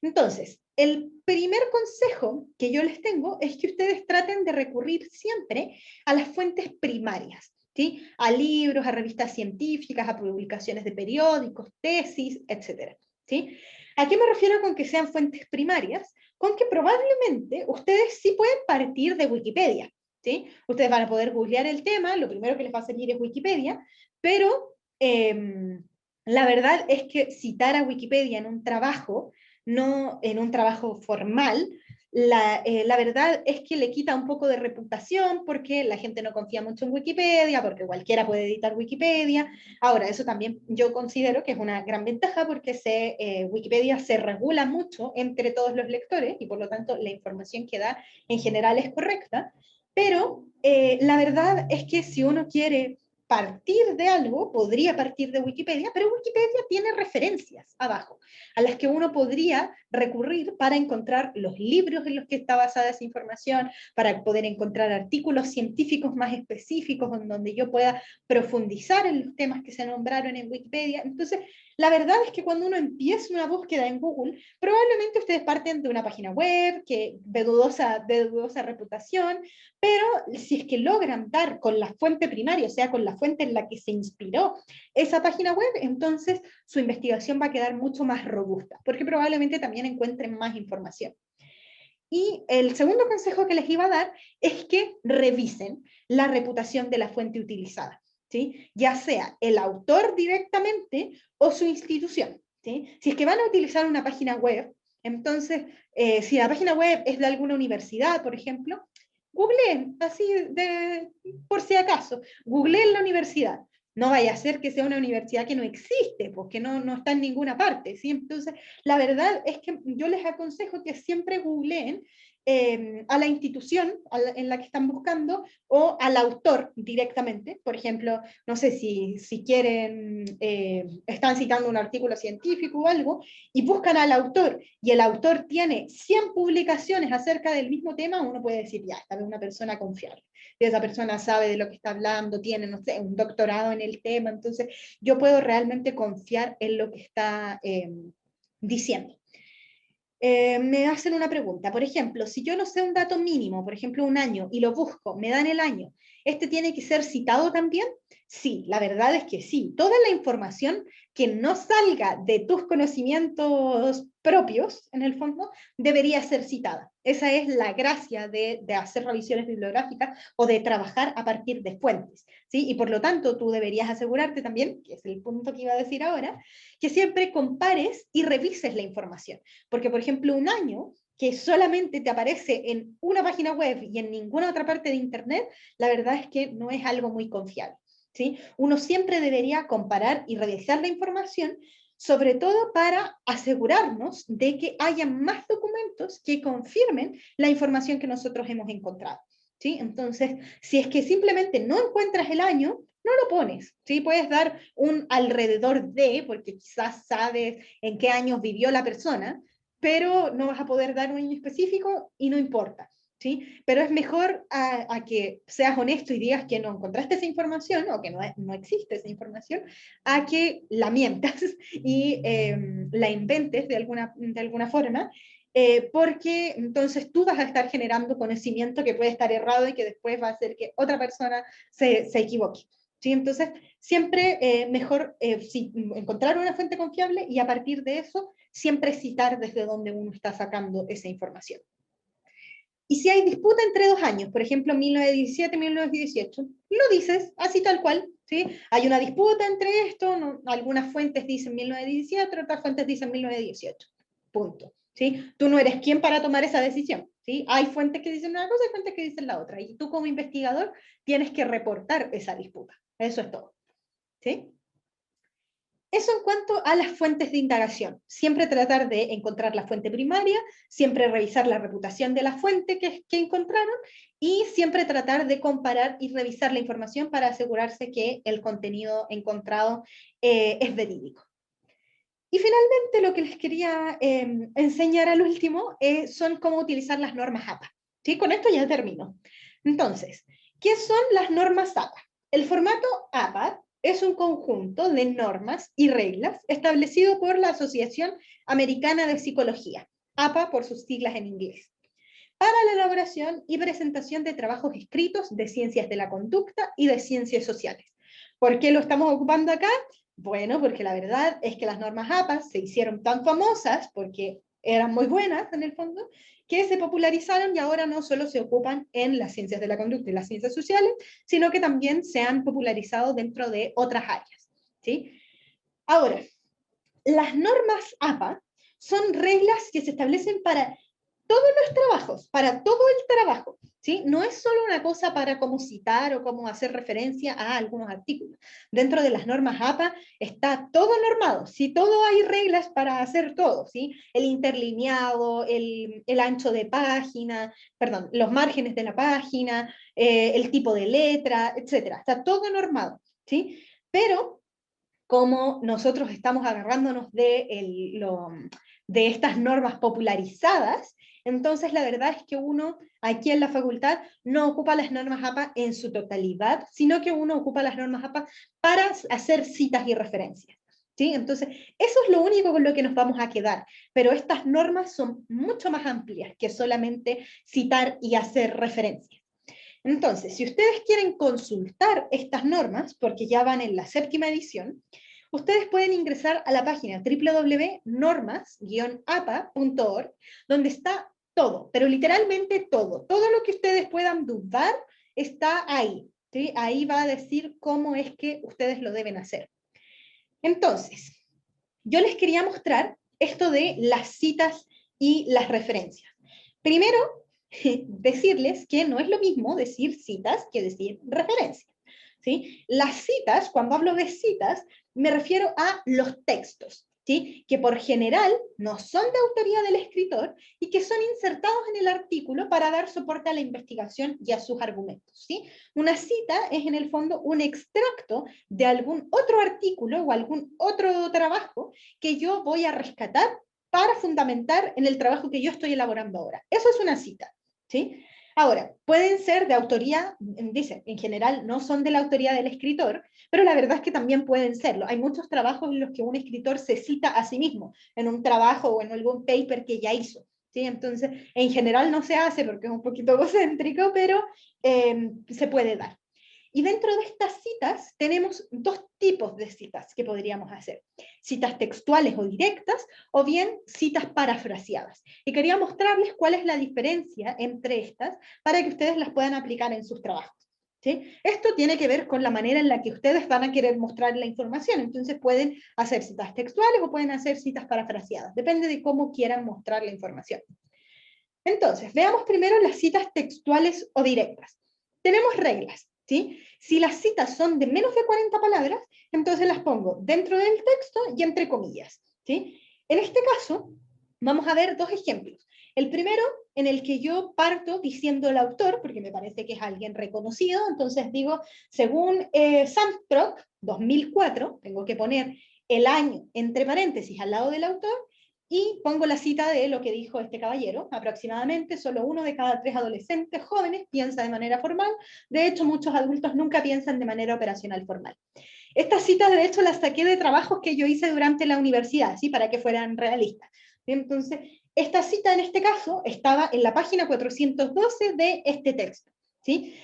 Entonces, el primer consejo que yo les tengo es que ustedes traten de recurrir siempre a las fuentes primarias, ¿sí? A libros, a revistas científicas, a publicaciones de periódicos, tesis, etc. ¿Sí? ¿A qué me refiero con que sean fuentes primarias? Con que probablemente ustedes sí pueden partir de Wikipedia, ¿sí? Ustedes van a poder googlear el tema, lo primero que les va a salir es Wikipedia, pero la verdad es que citar a Wikipedia en un trabajo, no en un trabajo formal, la verdad es que le quita un poco de reputación, porque la gente no confía mucho en Wikipedia, porque cualquiera puede editar Wikipedia. Ahora, eso también yo considero que es una gran ventaja, porque Wikipedia se regula mucho entre todos los lectores, y por lo tanto la información que da en general es correcta, pero la verdad es que si uno quiere partir de algo, podría partir de Wikipedia, pero Wikipedia tiene referencias abajo, a las que uno podría recurrir para encontrar los libros en los que está basada esa información, para poder encontrar artículos científicos más específicos en donde yo pueda profundizar en los temas que se nombraron en Wikipedia. Entonces, la verdad es que cuando uno empieza una búsqueda en Google, probablemente ustedes parten de una página web de dudosa reputación, pero si es que logran dar con la fuente primaria, o sea, con la fuente en la que se inspiró esa página web, entonces su investigación va a quedar mucho más robusta, porque probablemente también encuentren más información. Y el segundo consejo que les iba a dar es que revisen la reputación de la fuente utilizada, ¿sí? Ya sea el autor directamente o su institución, ¿sí? Si es que van a utilizar una página web, entonces, si la página web es de alguna universidad, por ejemplo, googleen, así por si acaso, googleen la universidad. No vaya a ser que sea una universidad que no existe, porque no está en ninguna parte, ¿sí? Entonces, la verdad es que yo les aconsejo que siempre googleen a la institución en la que están buscando o al autor directamente. Por ejemplo, no sé si quieren, están citando un artículo científico o algo, y buscan al autor, y el autor tiene 100 publicaciones acerca del mismo tema, uno puede decir, ya, esta es una persona confiable. Esa persona sabe de lo que está hablando, tiene, no sé, un doctorado en el tema, entonces yo puedo realmente confiar en lo que está diciendo. Me hacen una pregunta, por ejemplo, si yo no sé un dato mínimo, por ejemplo un año, y lo busco, me dan el año, ¿este tiene que ser citado también? Sí, la verdad es que sí. Toda la información que no salga de tus conocimientos propios, en el fondo, debería ser citada. Esa es la gracia de hacer revisiones bibliográficas o de trabajar a partir de fuentes, ¿sí? Y por lo tanto, tú deberías asegurarte también, que es el punto que iba a decir ahora, que siempre compares y revises la información. Porque, por ejemplo, un año que solamente te aparece en una página web y en ninguna otra parte de Internet, la verdad es que no es algo muy confiable, ¿sí? Uno siempre debería comparar y revisar la información, sobre todo para asegurarnos de que haya más documentos que confirmen la información que nosotros hemos encontrado, ¿sí? Entonces, si es que simplemente no encuentras el año, no lo pones, ¿sí? Puedes dar un alrededor de, porque quizás sabes en qué años vivió la persona, pero no vas a poder dar un año específico y no importa, ¿sí? Pero es mejor a que seas honesto y digas que no encontraste esa información o que no existe esa información, a que la mientas y la inventes de alguna forma, porque entonces tú vas a estar generando conocimiento que puede estar errado y que después va a hacer que otra persona se equivoque. ¿Sí? Entonces, siempre mejor encontrar una fuente confiable y a partir de eso, siempre citar desde donde uno está sacando esa información. Y si hay disputa entre 2 años, por ejemplo, 1917 y 1918, lo dices así tal cual, ¿sí? Hay una disputa entre esto, no, algunas fuentes dicen 1917, otras fuentes dicen 1918, punto, ¿sí? Tú no eres quien para tomar esa decisión, ¿sí? Hay fuentes que dicen una cosa y fuentes que dicen la otra, y tú como investigador tienes que reportar esa disputa, eso es todo, ¿sí? Eso en cuanto a las fuentes de indagación. Siempre tratar de encontrar la fuente primaria, siempre revisar la reputación de la fuente que encontraron y siempre tratar de comparar y revisar la información para asegurarse que el contenido encontrado es verídico. Y finalmente lo que les quería enseñar al último son cómo utilizar las normas APA. ¿Sí? Con esto ya termino. Entonces, ¿qué son las normas APA? El formato APA es un conjunto de normas y reglas establecido por la Asociación Americana de Psicología, APA por sus siglas en inglés, para la elaboración y presentación de trabajos escritos de ciencias de la conducta y de ciencias sociales. ¿Por qué lo estamos ocupando acá? Bueno, porque la verdad es que las normas APA se hicieron tan famosas porque eran muy buenas en el fondo, que se popularizaron y ahora no solo se ocupan en las ciencias de la conducta y las ciencias sociales, sino que también se han popularizado dentro de otras áreas, ¿sí? Ahora, las normas APA son reglas que se establecen para todos los trabajos, para todo el trabajo, ¿sí? No es solo una cosa para cómo citar o cómo hacer referencia a algunos artículos. Dentro de las normas APA está todo normado, ¿sí? Todo hay reglas para hacer todo, ¿sí? El interlineado, el ancho de página, perdón, los márgenes de la página, el tipo de letra, etcétera. Está todo normado, ¿sí? Pero como nosotros estamos agarrándonos de estas normas popularizadas, entonces la verdad es que uno aquí en la facultad no ocupa las normas APA en su totalidad, sino que uno ocupa las normas APA para hacer citas y referencias, ¿sí? Entonces, eso es lo único con lo que nos vamos a quedar, pero estas normas son mucho más amplias que solamente citar y hacer referencias. Entonces, si ustedes quieren consultar estas normas, porque ya van en la 7ª edición, ustedes pueden ingresar a la página www.normas-apa.org, donde está todo, pero literalmente todo lo que ustedes puedan dudar está ahí, ¿sí? Ahí va a decir cómo es que ustedes lo deben hacer. Entonces, yo les quería mostrar esto de las citas y las referencias. Primero, decirles que no es lo mismo decir citas que decir referencias, ¿sí? Las citas, cuando hablo de citas, me refiero a los textos. ¿sí? Que por general no son de autoría del escritor y que son insertados en el artículo para dar soporte a la investigación y a sus argumentos, ¿sí? Una cita es en el fondo un extracto de algún otro artículo o algún otro trabajo que yo voy a rescatar para fundamentar en el trabajo que yo estoy elaborando ahora. Eso es una cita, ¿sí? Ahora, pueden ser de autoría, dice, en general no son de la autoría del escritor, pero la verdad es que también pueden serlo. Hay muchos trabajos en los que un escritor se cita a sí mismo, en un trabajo o en algún paper que ya hizo, ¿sí? Entonces, en general no se hace porque es un poquito egocéntrico, pero se puede dar. Y dentro de estas citas tenemos dos tipos de citas que podríamos hacer. Citas textuales o directas, o bien citas parafraseadas. Y quería mostrarles cuál es la diferencia entre estas para que ustedes las puedan aplicar en sus trabajos, ¿sí? Esto tiene que ver con la manera en la que ustedes van a querer mostrar la información. Entonces pueden hacer citas textuales o pueden hacer citas parafraseadas. Depende de cómo quieran mostrar la información. Entonces, veamos primero las citas textuales o directas. Tenemos reglas, ¿sí? Si las citas son de menos de 40 palabras, entonces las pongo dentro del texto y entre comillas, ¿sí? En este caso, vamos a ver dos ejemplos. El primero, en el que yo parto diciendo el autor, porque me parece que es alguien reconocido, entonces digo, según Samstrock, 2004, tengo que poner el año entre paréntesis al lado del autor, y pongo la cita de lo que dijo este caballero. Aproximadamente solo 1 de cada 3 adolescentes jóvenes piensa de manera formal. De hecho, muchos adultos nunca piensan de manera operacional formal. Estas citas, de hecho, las saqué de trabajos que yo hice durante la universidad, ¿sí? Para que fueran realistas. Entonces, esta cita en este caso estaba en la página 412 de este texto, ¿sí?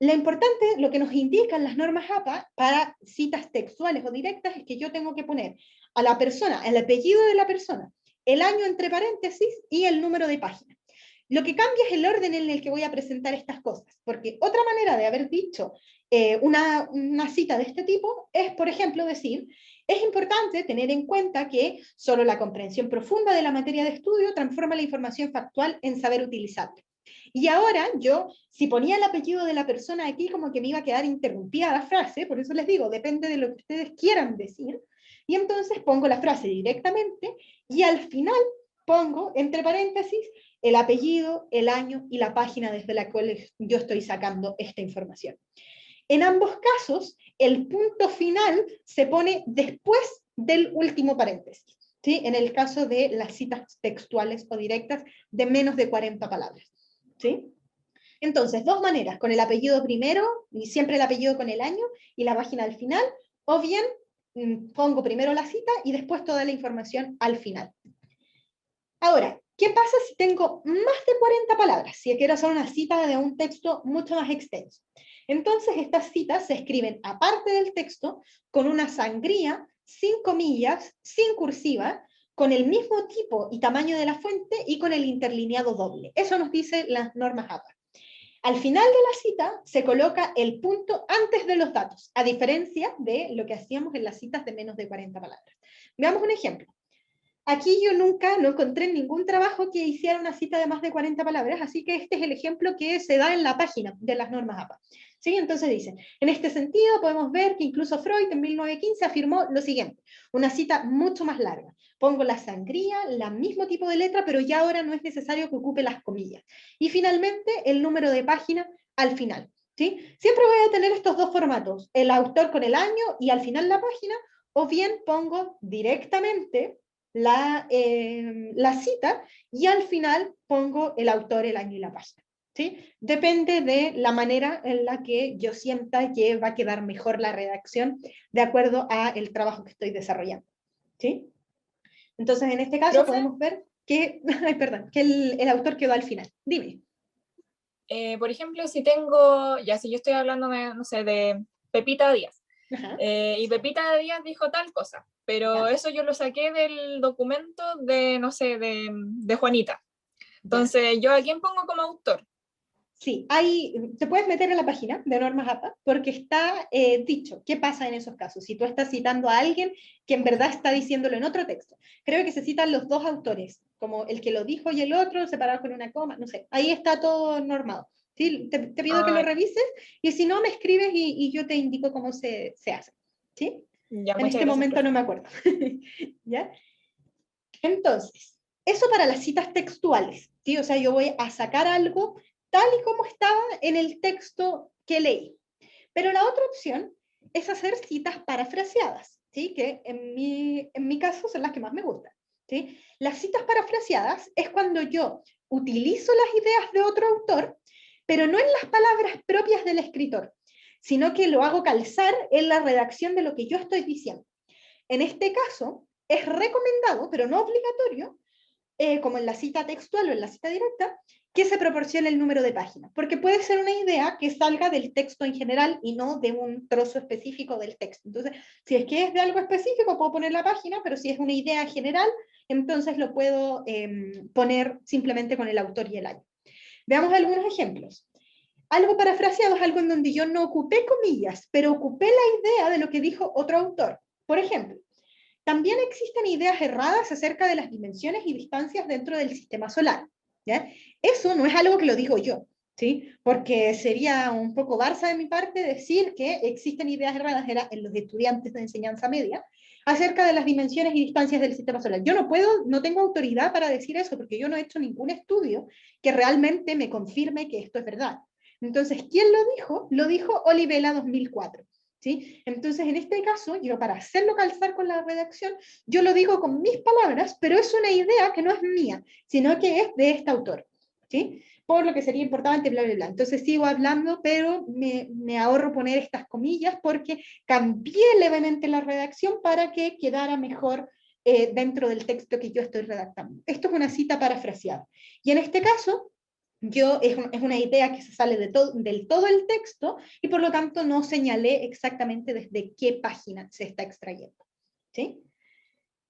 Lo importante, lo que nos indican las normas APA para citas textuales o directas es que yo tengo que poner a la persona, el apellido de la persona, el año entre paréntesis y el número de página. Lo que cambia es el orden en el que voy a presentar estas cosas, porque otra manera de haber dicho una cita de este tipo es, por ejemplo, decir, es importante tener en cuenta que solo la comprensión profunda de la materia de estudio transforma la información factual en saber utilizable. Y ahora yo, si ponía el apellido de la persona aquí, como que me iba a quedar interrumpida la frase, por eso les digo, depende de lo que ustedes quieran decir, y entonces pongo la frase directamente, y al final pongo, entre paréntesis, el apellido, el año y la página desde la cual yo estoy sacando esta información. En ambos casos, el punto final se pone después del último paréntesis, ¿sí? En el caso de las citas textuales o directas de menos de 40 palabras, ¿sí? Entonces, dos maneras, con el apellido primero, y siempre el apellido con el año, y la página al final, o bien pongo primero la cita y después toda la información al final. Ahora, ¿qué pasa si tengo más de 40 palabras? Si quiero hacer una cita de un texto mucho más extenso. Entonces, estas citas se escriben aparte del texto, con una sangría, sin comillas, sin cursiva, con el mismo tipo y tamaño de la fuente y con el interlineado doble. Eso nos dice las normas APA. Al final de la cita se coloca el punto antes de los datos, a diferencia de lo que hacíamos en las citas de menos de 40 palabras. Veamos un ejemplo. Aquí yo nunca no encontré ningún trabajo que hiciera una cita de más de 40 palabras, así que este es el ejemplo que se da en la página de las normas APA. ¿Sí? Entonces dice, en este sentido podemos ver que incluso Freud en 1915 afirmó lo siguiente, una cita mucho más larga. Pongo la sangría, el mismo tipo de letra, pero ya ahora no es necesario que ocupe las comillas. Y finalmente el número de página al final. ¿Sí? Siempre voy a tener estos dos formatos, el autor con el año y al final la página, o bien pongo directamente la cita y al final pongo el autor, el año y la página, ¿sí? Depende de la manera en la que yo sienta que va a quedar mejor la redacción de acuerdo a el trabajo que estoy desarrollando, ¿sí? Entonces, en este caso ¿Profe? podemos ver que, ay, perdón, que el autor quedó al final. Dime. Por ejemplo, si tengo, ya si yo estoy hablando, no sé, de Pepita Díaz, y Pepita Díaz dijo tal cosa, pero Ya. eso yo lo saqué del documento de, no sé, de Juanita. Entonces, ¿yo a quién pongo como autor? Sí, te puedes meter en la página de Normas APA porque está dicho qué pasa en esos casos. Si tú estás citando a alguien que en verdad está diciéndolo en otro texto. Creo que se citan los dos autores, como el que lo dijo y el otro, separado con una coma, no sé. Ahí está todo normado. ¿Sí? Te pido que lo revises y si no me escribes y yo te indico cómo se hace. ¿Sí? Ya, En muchas este gracias, momento profe. no me acuerdo. ¿Ya? Entonces, eso para las citas textuales, ¿sí? O sea, yo voy a sacar algo tal y como estaba en el texto que leí. Pero la otra opción es hacer citas parafraseadas, ¿sí? Que en mi caso son las que más me gustan, ¿sí? Las citas parafraseadas es cuando yo utilizo las ideas de otro autor, pero no en las palabras propias del escritor, sino que lo hago calzar en la redacción de lo que yo estoy diciendo. En este caso, es recomendado, pero no obligatorio, como en la cita textual o en la cita directa, que se proporcione el número de páginas, porque puede ser una idea que salga del texto en general y no de un trozo específico del texto. Entonces, si es que es de algo específico, puedo poner la página, pero si es una idea general, entonces lo puedo poner simplemente con el autor y el año. Veamos algunos ejemplos. Algo parafraseado es algo en donde yo no ocupé comillas, pero ocupé la idea de lo que dijo otro autor. Por ejemplo, también existen ideas erradas acerca de las dimensiones y distancias dentro del sistema solar, ¿ya? Eso no es algo que lo digo yo, ¿sí? Porque sería un poco Barça de mi parte decir que existen ideas erradas en los estudiantes de enseñanza media acerca de las dimensiones y distancias del sistema solar. Yo no tengo autoridad para decir eso porque yo no he hecho ningún estudio que realmente me confirme que esto es verdad. Entonces, ¿quién lo dijo? Lo dijo Olivella 2004. ¿Sí? Entonces, en este caso, yo para hacerlo calzar con la redacción, yo lo digo con mis palabras, pero es una idea que no es mía, sino que es de este autor, ¿sí? Por lo que sería importante, bla, bla, bla. Entonces sigo hablando, pero me ahorro poner estas comillas porque cambié levemente la redacción para que quedara mejor dentro del texto que yo estoy redactando. Esto es una cita parafraseada. Y en este caso, es una idea que se sale del todo el texto y por lo tanto no señalé exactamente desde qué página se está extrayendo. ¿Sí?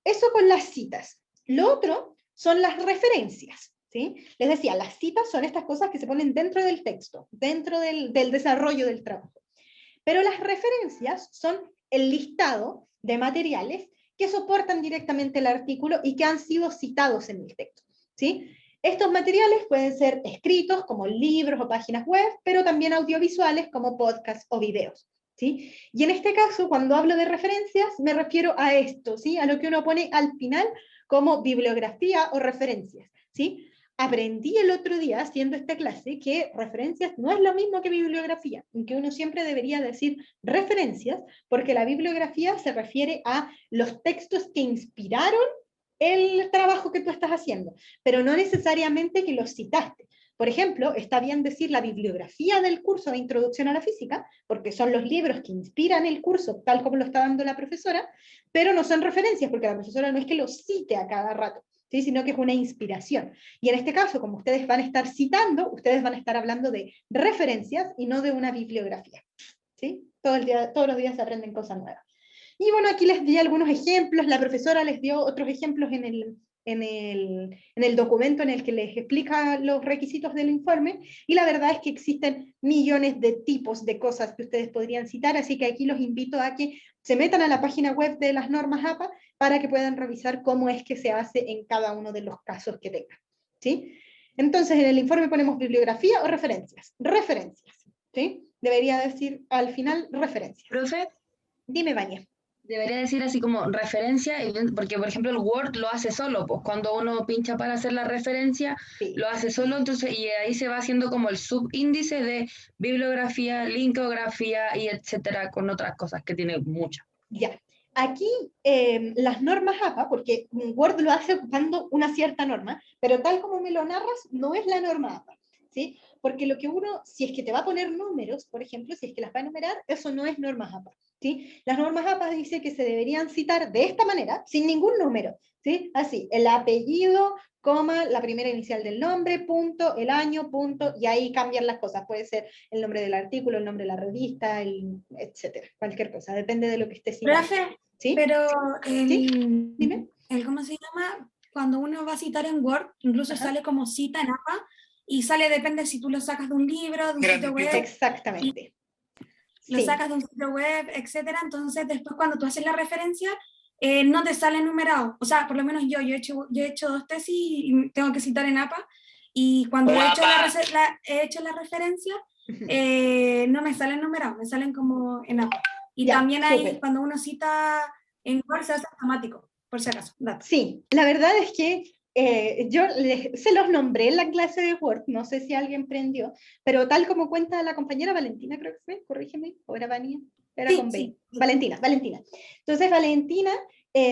Eso con las citas. Lo otro son las referencias. ¿Sí? Les decía, las citas son estas cosas que se ponen dentro del texto, dentro del desarrollo del trabajo. Pero las referencias son el listado de materiales que soportan directamente el artículo y que han sido citados en el texto. ¿Sí? Estos materiales pueden ser escritos como libros o páginas web, pero también audiovisuales como podcasts o videos. ¿Sí? Y en este caso, cuando hablo de referencias, me refiero a esto, ¿sí? A lo que uno pone al final como bibliografía o referencias. ¿Sí? Aprendí el otro día haciendo esta clase que referencias no es lo mismo que bibliografía, en que uno siempre debería decir referencias, porque la bibliografía se refiere a los textos que inspiraron el trabajo que tú estás haciendo, pero no necesariamente que los citaste. Por ejemplo, está bien decir la bibliografía del curso de Introducción a la Física, porque son los libros que inspiran el curso, tal como lo está dando la profesora, pero no son referencias, porque la profesora no es que los cite a cada rato, ¿sí? Sino que es una inspiración. Y en este caso, como ustedes van a estar citando, ustedes van a estar hablando de referencias y no de una bibliografía. ¿Sí? Todos los días se aprenden cosas nuevas. Y bueno, aquí les di algunos ejemplos, la profesora les dio otros ejemplos en el documento en el que les explica los requisitos del informe, y la verdad es que existen millones de tipos de cosas que ustedes podrían citar, así que aquí los invito a que se metan a la página web de las normas APA para que puedan revisar cómo es que se hace en cada uno de los casos que tengan. ¿Sí? Entonces, en el informe ponemos bibliografía o referencias. Referencias. ¿Sí? Debería decir al final referencias. Profe, Dime, Vania. debería decir así como referencia, porque por ejemplo el Word lo hace solo, pues cuando uno pincha para hacer la referencia, Sí. lo hace solo, entonces, y ahí se va haciendo como el subíndice de bibliografía, linkografía y etcétera, con otras cosas que tiene muchas. Ya. Aquí las normas APA, porque Word lo hace ocupando una cierta norma, pero tal como me lo narras, no es la norma APA, ¿sí? Porque lo que uno, si es que te va a poner números, por ejemplo, si es que las va a enumerar, eso no es normas APA, ¿sí? Las normas APA dice que se deberían citar de esta manera, sin ningún número, ¿sí? Así, el apellido, coma, la primera inicial del nombre, punto, el año, punto, y ahí cambian las cosas. Puede ser el nombre del artículo, el nombre de la revista, etcétera, cualquier cosa, depende de lo que esté citando. Profe, ¿Sí? pero ¿Sí? Dime. ¿cómo se llama? Cuando uno va a citar en Word, incluso sale como cita en APA, y sale, depende si tú lo sacas de un libro, de un sitio web. Exactamente. Lo sacas de un sitio web, etcétera. Entonces, después cuando tú haces la referencia, no te sale enumerado. O sea, por lo menos yo he hecho 2 tesis y tengo que citar en APA, y cuando he hecho la referencia, no me salen numerados, me salen como en APA. Y Ya, también hay, súper. cuando uno cita en Word, se hace automático, por si acaso. Dato. Sí, la verdad es que se los nombré en la clase de Word, no sé si alguien prendió, pero tal como cuenta la compañera Valentina, creo que fue, corrígeme, o era Vania, era Sí, con B. sí. Valentina. Entonces, Valentina,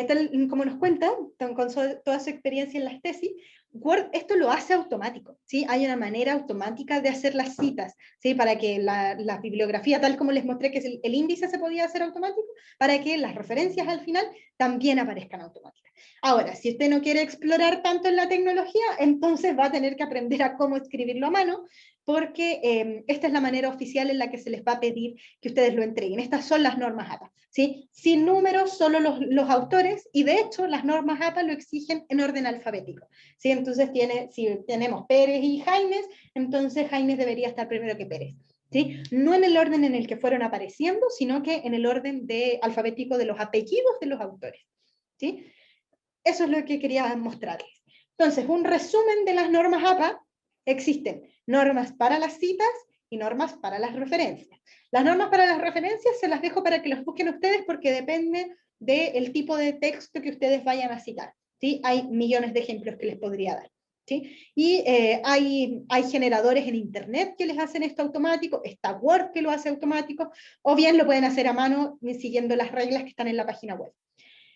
tal como nos cuenta, con toda su experiencia en las tesis, Word esto lo hace automático, ¿sí? Hay una manera automática de hacer las citas, ¿sí? Para que la bibliografía, tal como les mostré que el índice se podía hacer automático, para que las referencias al final también aparezcan automáticas. Ahora, si usted no quiere explorar tanto en la tecnología, entonces va a tener que aprender a cómo escribirlo a mano, porque esta es la manera oficial en la que se les va a pedir que ustedes lo entreguen. Estas son las normas APA, ¿sí? Sin números, solo los autores, y de hecho las normas APA lo exigen en orden alfabético, ¿sí? Entonces, si tenemos Pérez y Jaimes, entonces Jaimes debería estar primero que Pérez, ¿sí? No en el orden en el que fueron apareciendo, sino que en el orden alfabético de los apellidos de los autores, ¿sí? Eso es lo que quería mostrarles. Entonces, un resumen de las normas APA: existen normas para las citas y normas para las referencias. Las normas para las referencias se las dejo para que las busquen ustedes, porque depende del tipo de texto que ustedes vayan a citar, ¿sí? Hay millones de ejemplos que les podría dar, ¿sí? Y hay generadores en internet que les hacen esto automático, está Word que lo hace automático, o bien lo pueden hacer a mano siguiendo las reglas que están en la página web.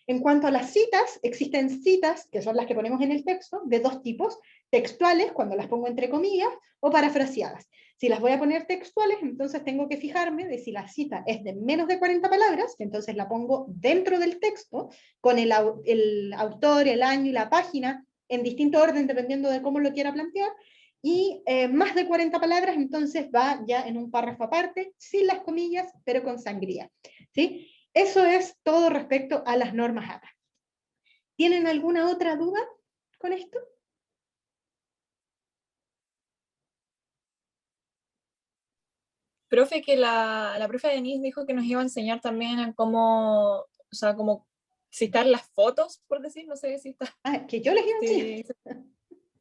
En cuanto a las citas, existen citas, que son las que ponemos en el texto, de dos tipos: textuales, cuando las pongo entre comillas, o parafraseadas. Si las voy a poner textuales, entonces tengo que fijarme de si la cita es de menos de 40 palabras, entonces la pongo dentro del texto, con el autor, el año y la página, en distinto orden dependiendo de cómo lo quiera plantear, y más de 40 palabras, entonces va ya en un párrafo aparte, sin las comillas, pero con sangría, ¿sí? Eso es todo respecto a las normas APA. ¿Tienen alguna otra duda con esto? Profe, que la profe Denise dijo que nos iba a enseñar también a cómo, o sea, cómo citar las fotos, por decir, no sé si está. Ah, que yo les iba a enseñar.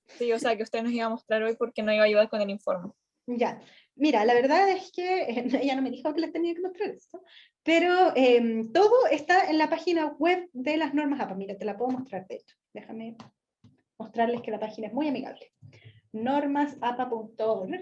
Sí, sí, o sea, que usted nos iba a mostrar hoy porque nos iba a ayudar con el informe. Ya, mira, la verdad es que ella no me dijo que les tenía que mostrar esto, pero todo está en la página web de las normas APA. Mira, te la puedo mostrar, de hecho. Déjame mostrarles que la página es muy amigable. normasapa.org.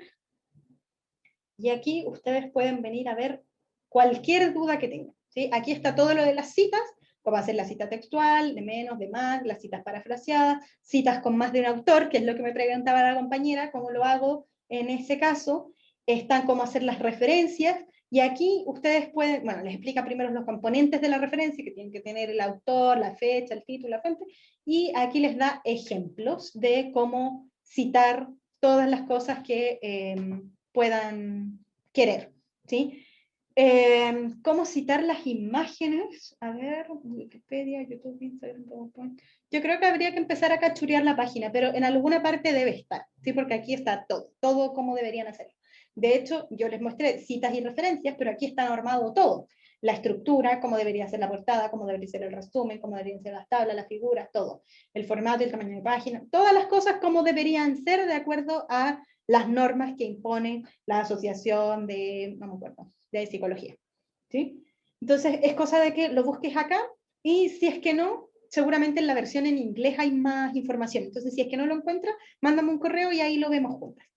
Y aquí ustedes pueden venir a ver cualquier duda que tengan, ¿sí? Aquí está todo lo de las citas, cómo hacer la cita textual, de menos, de más, las citas parafraseadas, citas con más de un autor, que es lo que me preguntaba la compañera, cómo lo hago en ese caso. Están cómo hacer las referencias, y aquí ustedes pueden, bueno, les explica primero los componentes de la referencia, que tienen que tener el autor, la fecha, el título, la fuente, y aquí les da ejemplos de cómo citar todas las cosas que puedan querer, ¿sí? ¿Cómo citar las imágenes? A ver, Wikipedia, YouTube, Instagram, PowerPoint. Yo creo que habría que empezar a cachurear la página, pero en alguna parte debe estar, ¿sí? Porque aquí está todo como deberían hacerlo. De hecho, yo les mostré citas y referencias, pero aquí está normado todo. La estructura, cómo debería ser la portada, cómo debería ser el resumen, cómo deberían ser las tablas, las figuras, todo. El formato, el tamaño de página, todas las cosas como deberían ser de acuerdo a las normas que impone la Asociación de, no me acuerdo, de Psicología, ¿sí? Entonces, es cosa de que lo busques acá, y si es que no, seguramente en la versión en inglés hay más información. Entonces, si es que no lo encuentras, mándame un correo y ahí lo vemos juntas,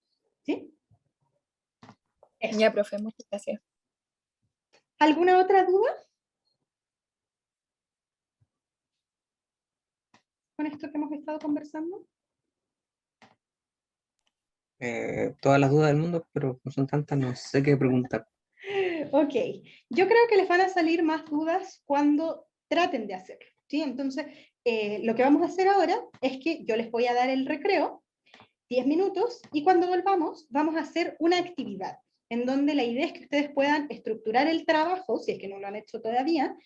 ¿sí? Eso. Ya, profe, muchas gracias. ¿Alguna otra duda con esto que hemos estado conversando? Todas las dudas del mundo, pero no son tantas, no sé qué preguntar. Ok, yo creo que les van a salir más dudas cuando traten de hacerlo, ¿sí? Entonces, lo que vamos a hacer ahora es que yo les voy a dar el recreo, 10 minutos, y cuando volvamos vamos a hacer una actividad en donde la idea es que ustedes puedan estructurar el trabajo, si es que no lo han hecho todavía,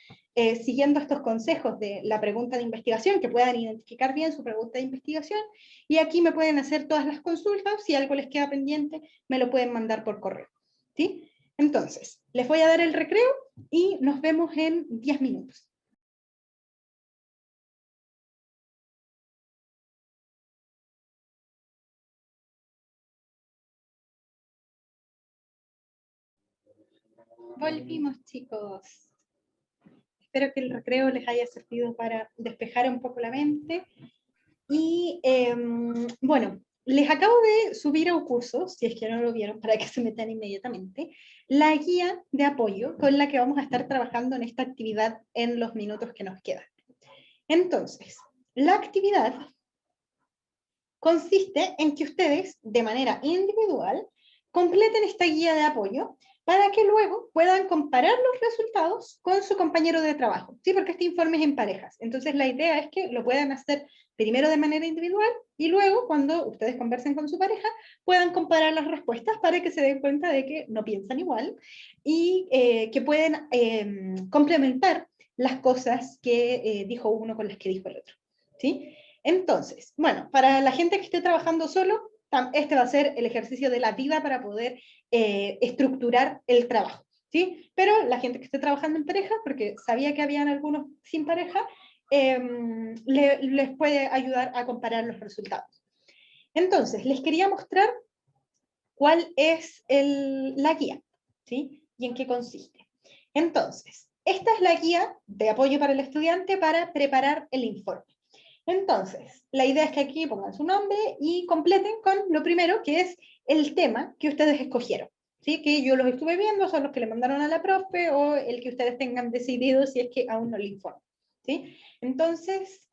siguiendo estos consejos de la pregunta de investigación, que puedan identificar bien su pregunta de investigación, y aquí me pueden hacer todas las consultas. Si algo les queda pendiente, me lo pueden mandar por correo, ¿sí? Entonces, les voy a dar el recreo y nos vemos en 10 minutos. Volvimos, chicos. espero que el recreo les haya servido para despejar un poco la mente. Y bueno, les acabo de subir a un curso, si es que no lo vieron, para que se metan inmediatamente, la guía de apoyo con la que vamos a estar trabajando en esta actividad en los minutos que nos quedan. Entonces, la actividad consiste en que ustedes, de manera individual, completen esta guía de apoyo para que luego puedan comparar los resultados con su compañero de trabajo, ¿sí? Porque este informe es en parejas. Entonces, la idea es que lo puedan hacer primero de manera individual y luego, cuando ustedes conversen con su pareja, puedan comparar las respuestas para que se den cuenta de que no piensan igual y que pueden complementar las cosas que dijo uno con las que dijo el otro, ¿sí? Entonces, bueno, para la gente que esté trabajando solo, este va a ser el ejercicio de la vida para poder estructurar el trabajo, ¿sí? Pero la gente que esté trabajando en pareja, porque sabía que habían algunos sin pareja, les puede ayudar a comparar los resultados. Entonces, les quería mostrar cuál es la guía, ¿sí? Y en qué consiste. Entonces, esta es la guía de apoyo para el estudiante para preparar el informe. Entonces, la idea es que aquí pongan su nombre y completen con lo primero, que es el tema que ustedes escogieron, ¿sí? Que yo los estuve viendo, son los que le mandaron a la profe o el que ustedes tengan decidido si es que aún no le informan, ¿sí? Entonces,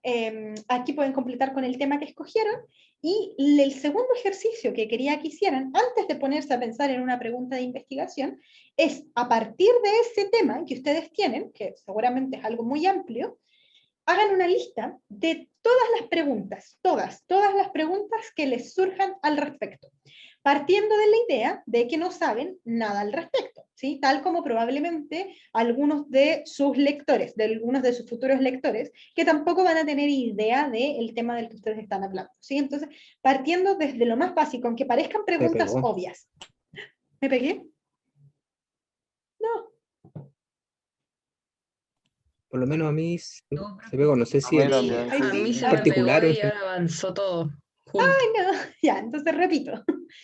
aquí pueden completar con el tema que escogieron y el segundo ejercicio que quería que hicieran antes de ponerse a pensar en una pregunta de investigación es, a partir de ese tema que ustedes tienen, que seguramente es algo muy amplio, hagan una lista de todas las preguntas, todas las preguntas que les surjan al respecto, partiendo de la idea de que no saben nada al respecto, ¿sí? Tal como probablemente algunos de sus lectores, de algunos de sus futuros lectores, que tampoco van a tener idea del tema del que ustedes están hablando, ¿sí? Entonces, partiendo desde lo más básico, aunque parezcan preguntas obvias. ¿Me pegué? No. Por lo menos a mí se pegó, no sé si A mí es también. Ahí A sí. mí se me particular pegó o y ahora avanzó todo. junto. No. Ya, entonces repito.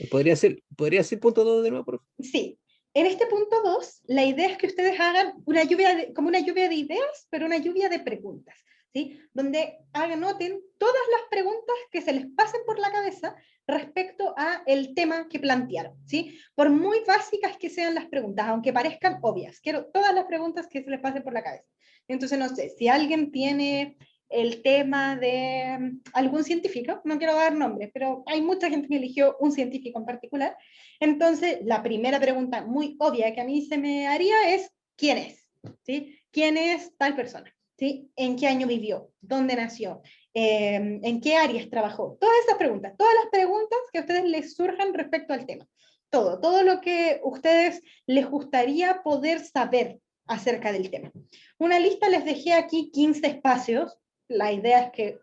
podría ser punto 2 de nuevo, por favor. Sí. En este punto 2, la idea es que ustedes hagan como una lluvia de ideas, pero una lluvia de preguntas, ¿sí? Donde anoten todas las preguntas que se les pasen por la cabeza respecto a el tema que plantearon, ¿sí? Por muy básicas que sean las preguntas, aunque parezcan obvias, quiero todas las preguntas que se les pasen por la cabeza. Entonces, no sé, si alguien tiene el tema de algún científico, no quiero dar nombres, pero hay mucha gente que eligió un científico en particular. Entonces, la primera pregunta muy obvia que a mí se me haría es, ¿quién es? ¿Sí? ¿Quién es tal persona? ¿Sí? ¿En qué año vivió? ¿Dónde nació? ¿En qué áreas trabajó? Todas las preguntas que a ustedes les surjan respecto al tema. Todo lo que a ustedes les gustaría poder saber acerca del tema. Una lista, les dejé aquí 15 espacios. La idea es que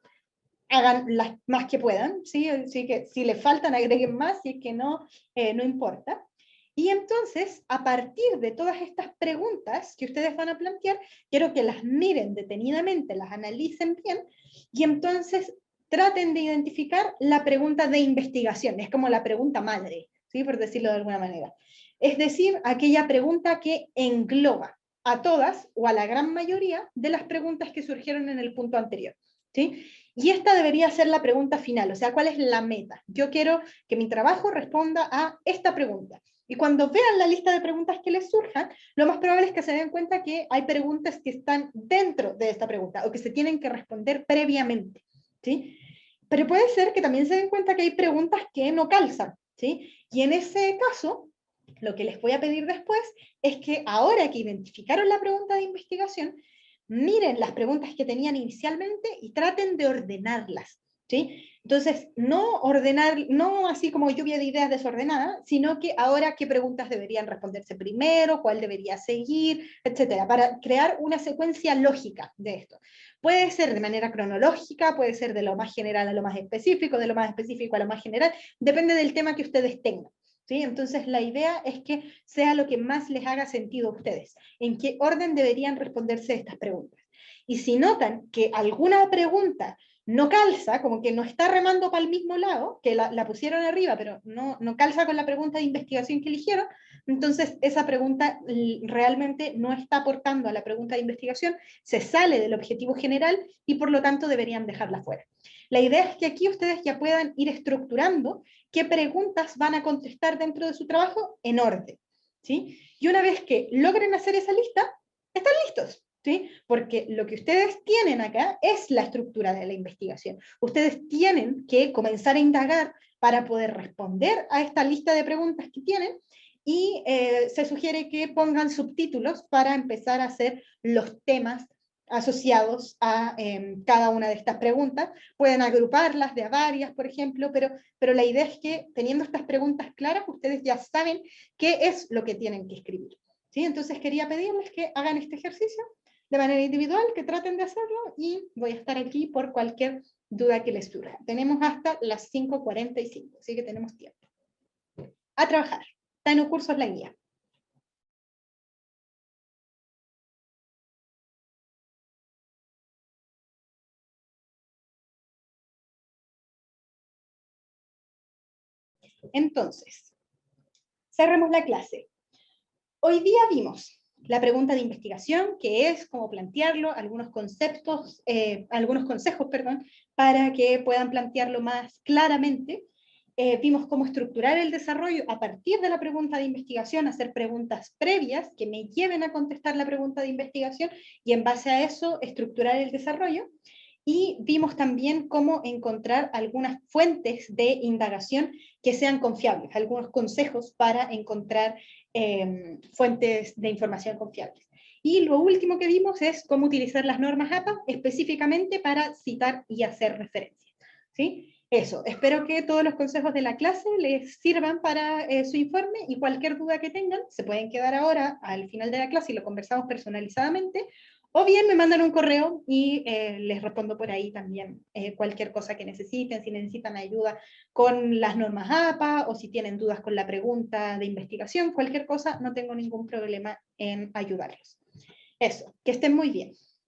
hagan las más que puedan, ¿sí? Así que si les faltan, agreguen más, si es que no, no importa. Y entonces, a partir de todas estas preguntas que ustedes van a plantear, quiero que las miren detenidamente, las analicen bien, y entonces traten de identificar la pregunta de investigación, es como la pregunta madre, ¿sí? Por decirlo de alguna manera. Es decir, aquella pregunta que engloba a todas o a la gran mayoría de las preguntas que surgieron en el punto anterior, ¿sí? Y esta debería ser la pregunta final, o sea, ¿cuál es la meta? Yo quiero que mi trabajo responda a esta pregunta. Y cuando vean la lista de preguntas que les surjan, lo más probable es que se den cuenta que hay preguntas que están dentro de esta pregunta o que se tienen que responder previamente, ¿sí? Pero puede ser que también se den cuenta que hay preguntas que no calzan, ¿sí? Y en ese caso, lo que les voy a pedir después es que ahora que identificaron la pregunta de investigación, miren las preguntas que tenían inicialmente y traten de ordenarlas, ¿sí? Entonces, no así como lluvia de ideas desordenada, sino que ahora qué preguntas deberían responderse primero, cuál debería seguir, etcétera, para crear una secuencia lógica de esto. Puede ser de manera cronológica, puede ser de lo más general a lo más específico, de lo más específico a lo más general, depende del tema que ustedes tengan. ¿Sí? Entonces la idea es que sea lo que más les haga sentido a ustedes, en qué orden deberían responderse estas preguntas. Y si notan que alguna pregunta no calza, como que no está remando para el mismo lado, que la pusieron arriba, pero no calza con la pregunta de investigación que eligieron, entonces esa pregunta realmente no está aportando a la pregunta de investigación, se sale del objetivo general y por lo tanto deberían dejarla fuera. La idea es que aquí ustedes ya puedan ir estructurando qué preguntas van a contestar dentro de su trabajo en orden, ¿sí? Y una vez que logren hacer esa lista, están listos. ¿Sí? Porque lo que ustedes tienen acá es la estructura de la investigación. Ustedes tienen que comenzar a indagar para poder responder a esta lista de preguntas que tienen y se sugiere que pongan subtítulos para empezar a hacer los temas asociados a cada una de estas preguntas. Pueden agruparlas de a varias, por ejemplo, pero la idea es que teniendo estas preguntas claras, ustedes ya saben qué es lo que tienen que escribir. ¿Sí? Entonces quería pedirles que hagan este ejercicio de manera individual, que traten de hacerlo, y voy a estar aquí por cualquier duda que les surja. Tenemos hasta las 5:45, así que tenemos tiempo. A trabajar. Está en cursos la guía. Entonces, cerremos la clase. Hoy día vimos la pregunta de investigación, que es cómo plantearlo, algunos consejos, para que puedan plantearlo más claramente. Vimos cómo estructurar el desarrollo a partir de la pregunta de investigación, hacer preguntas previas que me lleven a contestar la pregunta de investigación y en base a eso estructurar el desarrollo. Y vimos también cómo encontrar algunas fuentes de indagación que sean confiables, algunos consejos para encontrar fuentes de información confiables. Y lo último que vimos es cómo utilizar las normas APA específicamente para citar y hacer referencias. ¿Sí? Eso, espero que todos los consejos de la clase les sirvan para su informe y cualquier duda que tengan se pueden quedar ahora al final de la clase y lo conversamos personalizadamente, o bien me mandan un correo y les respondo por ahí también cualquier cosa que necesiten, si necesitan ayuda con las normas APA o si tienen dudas con la pregunta de investigación, cualquier cosa, no tengo ningún problema en ayudarlos. Eso, que estén muy bien.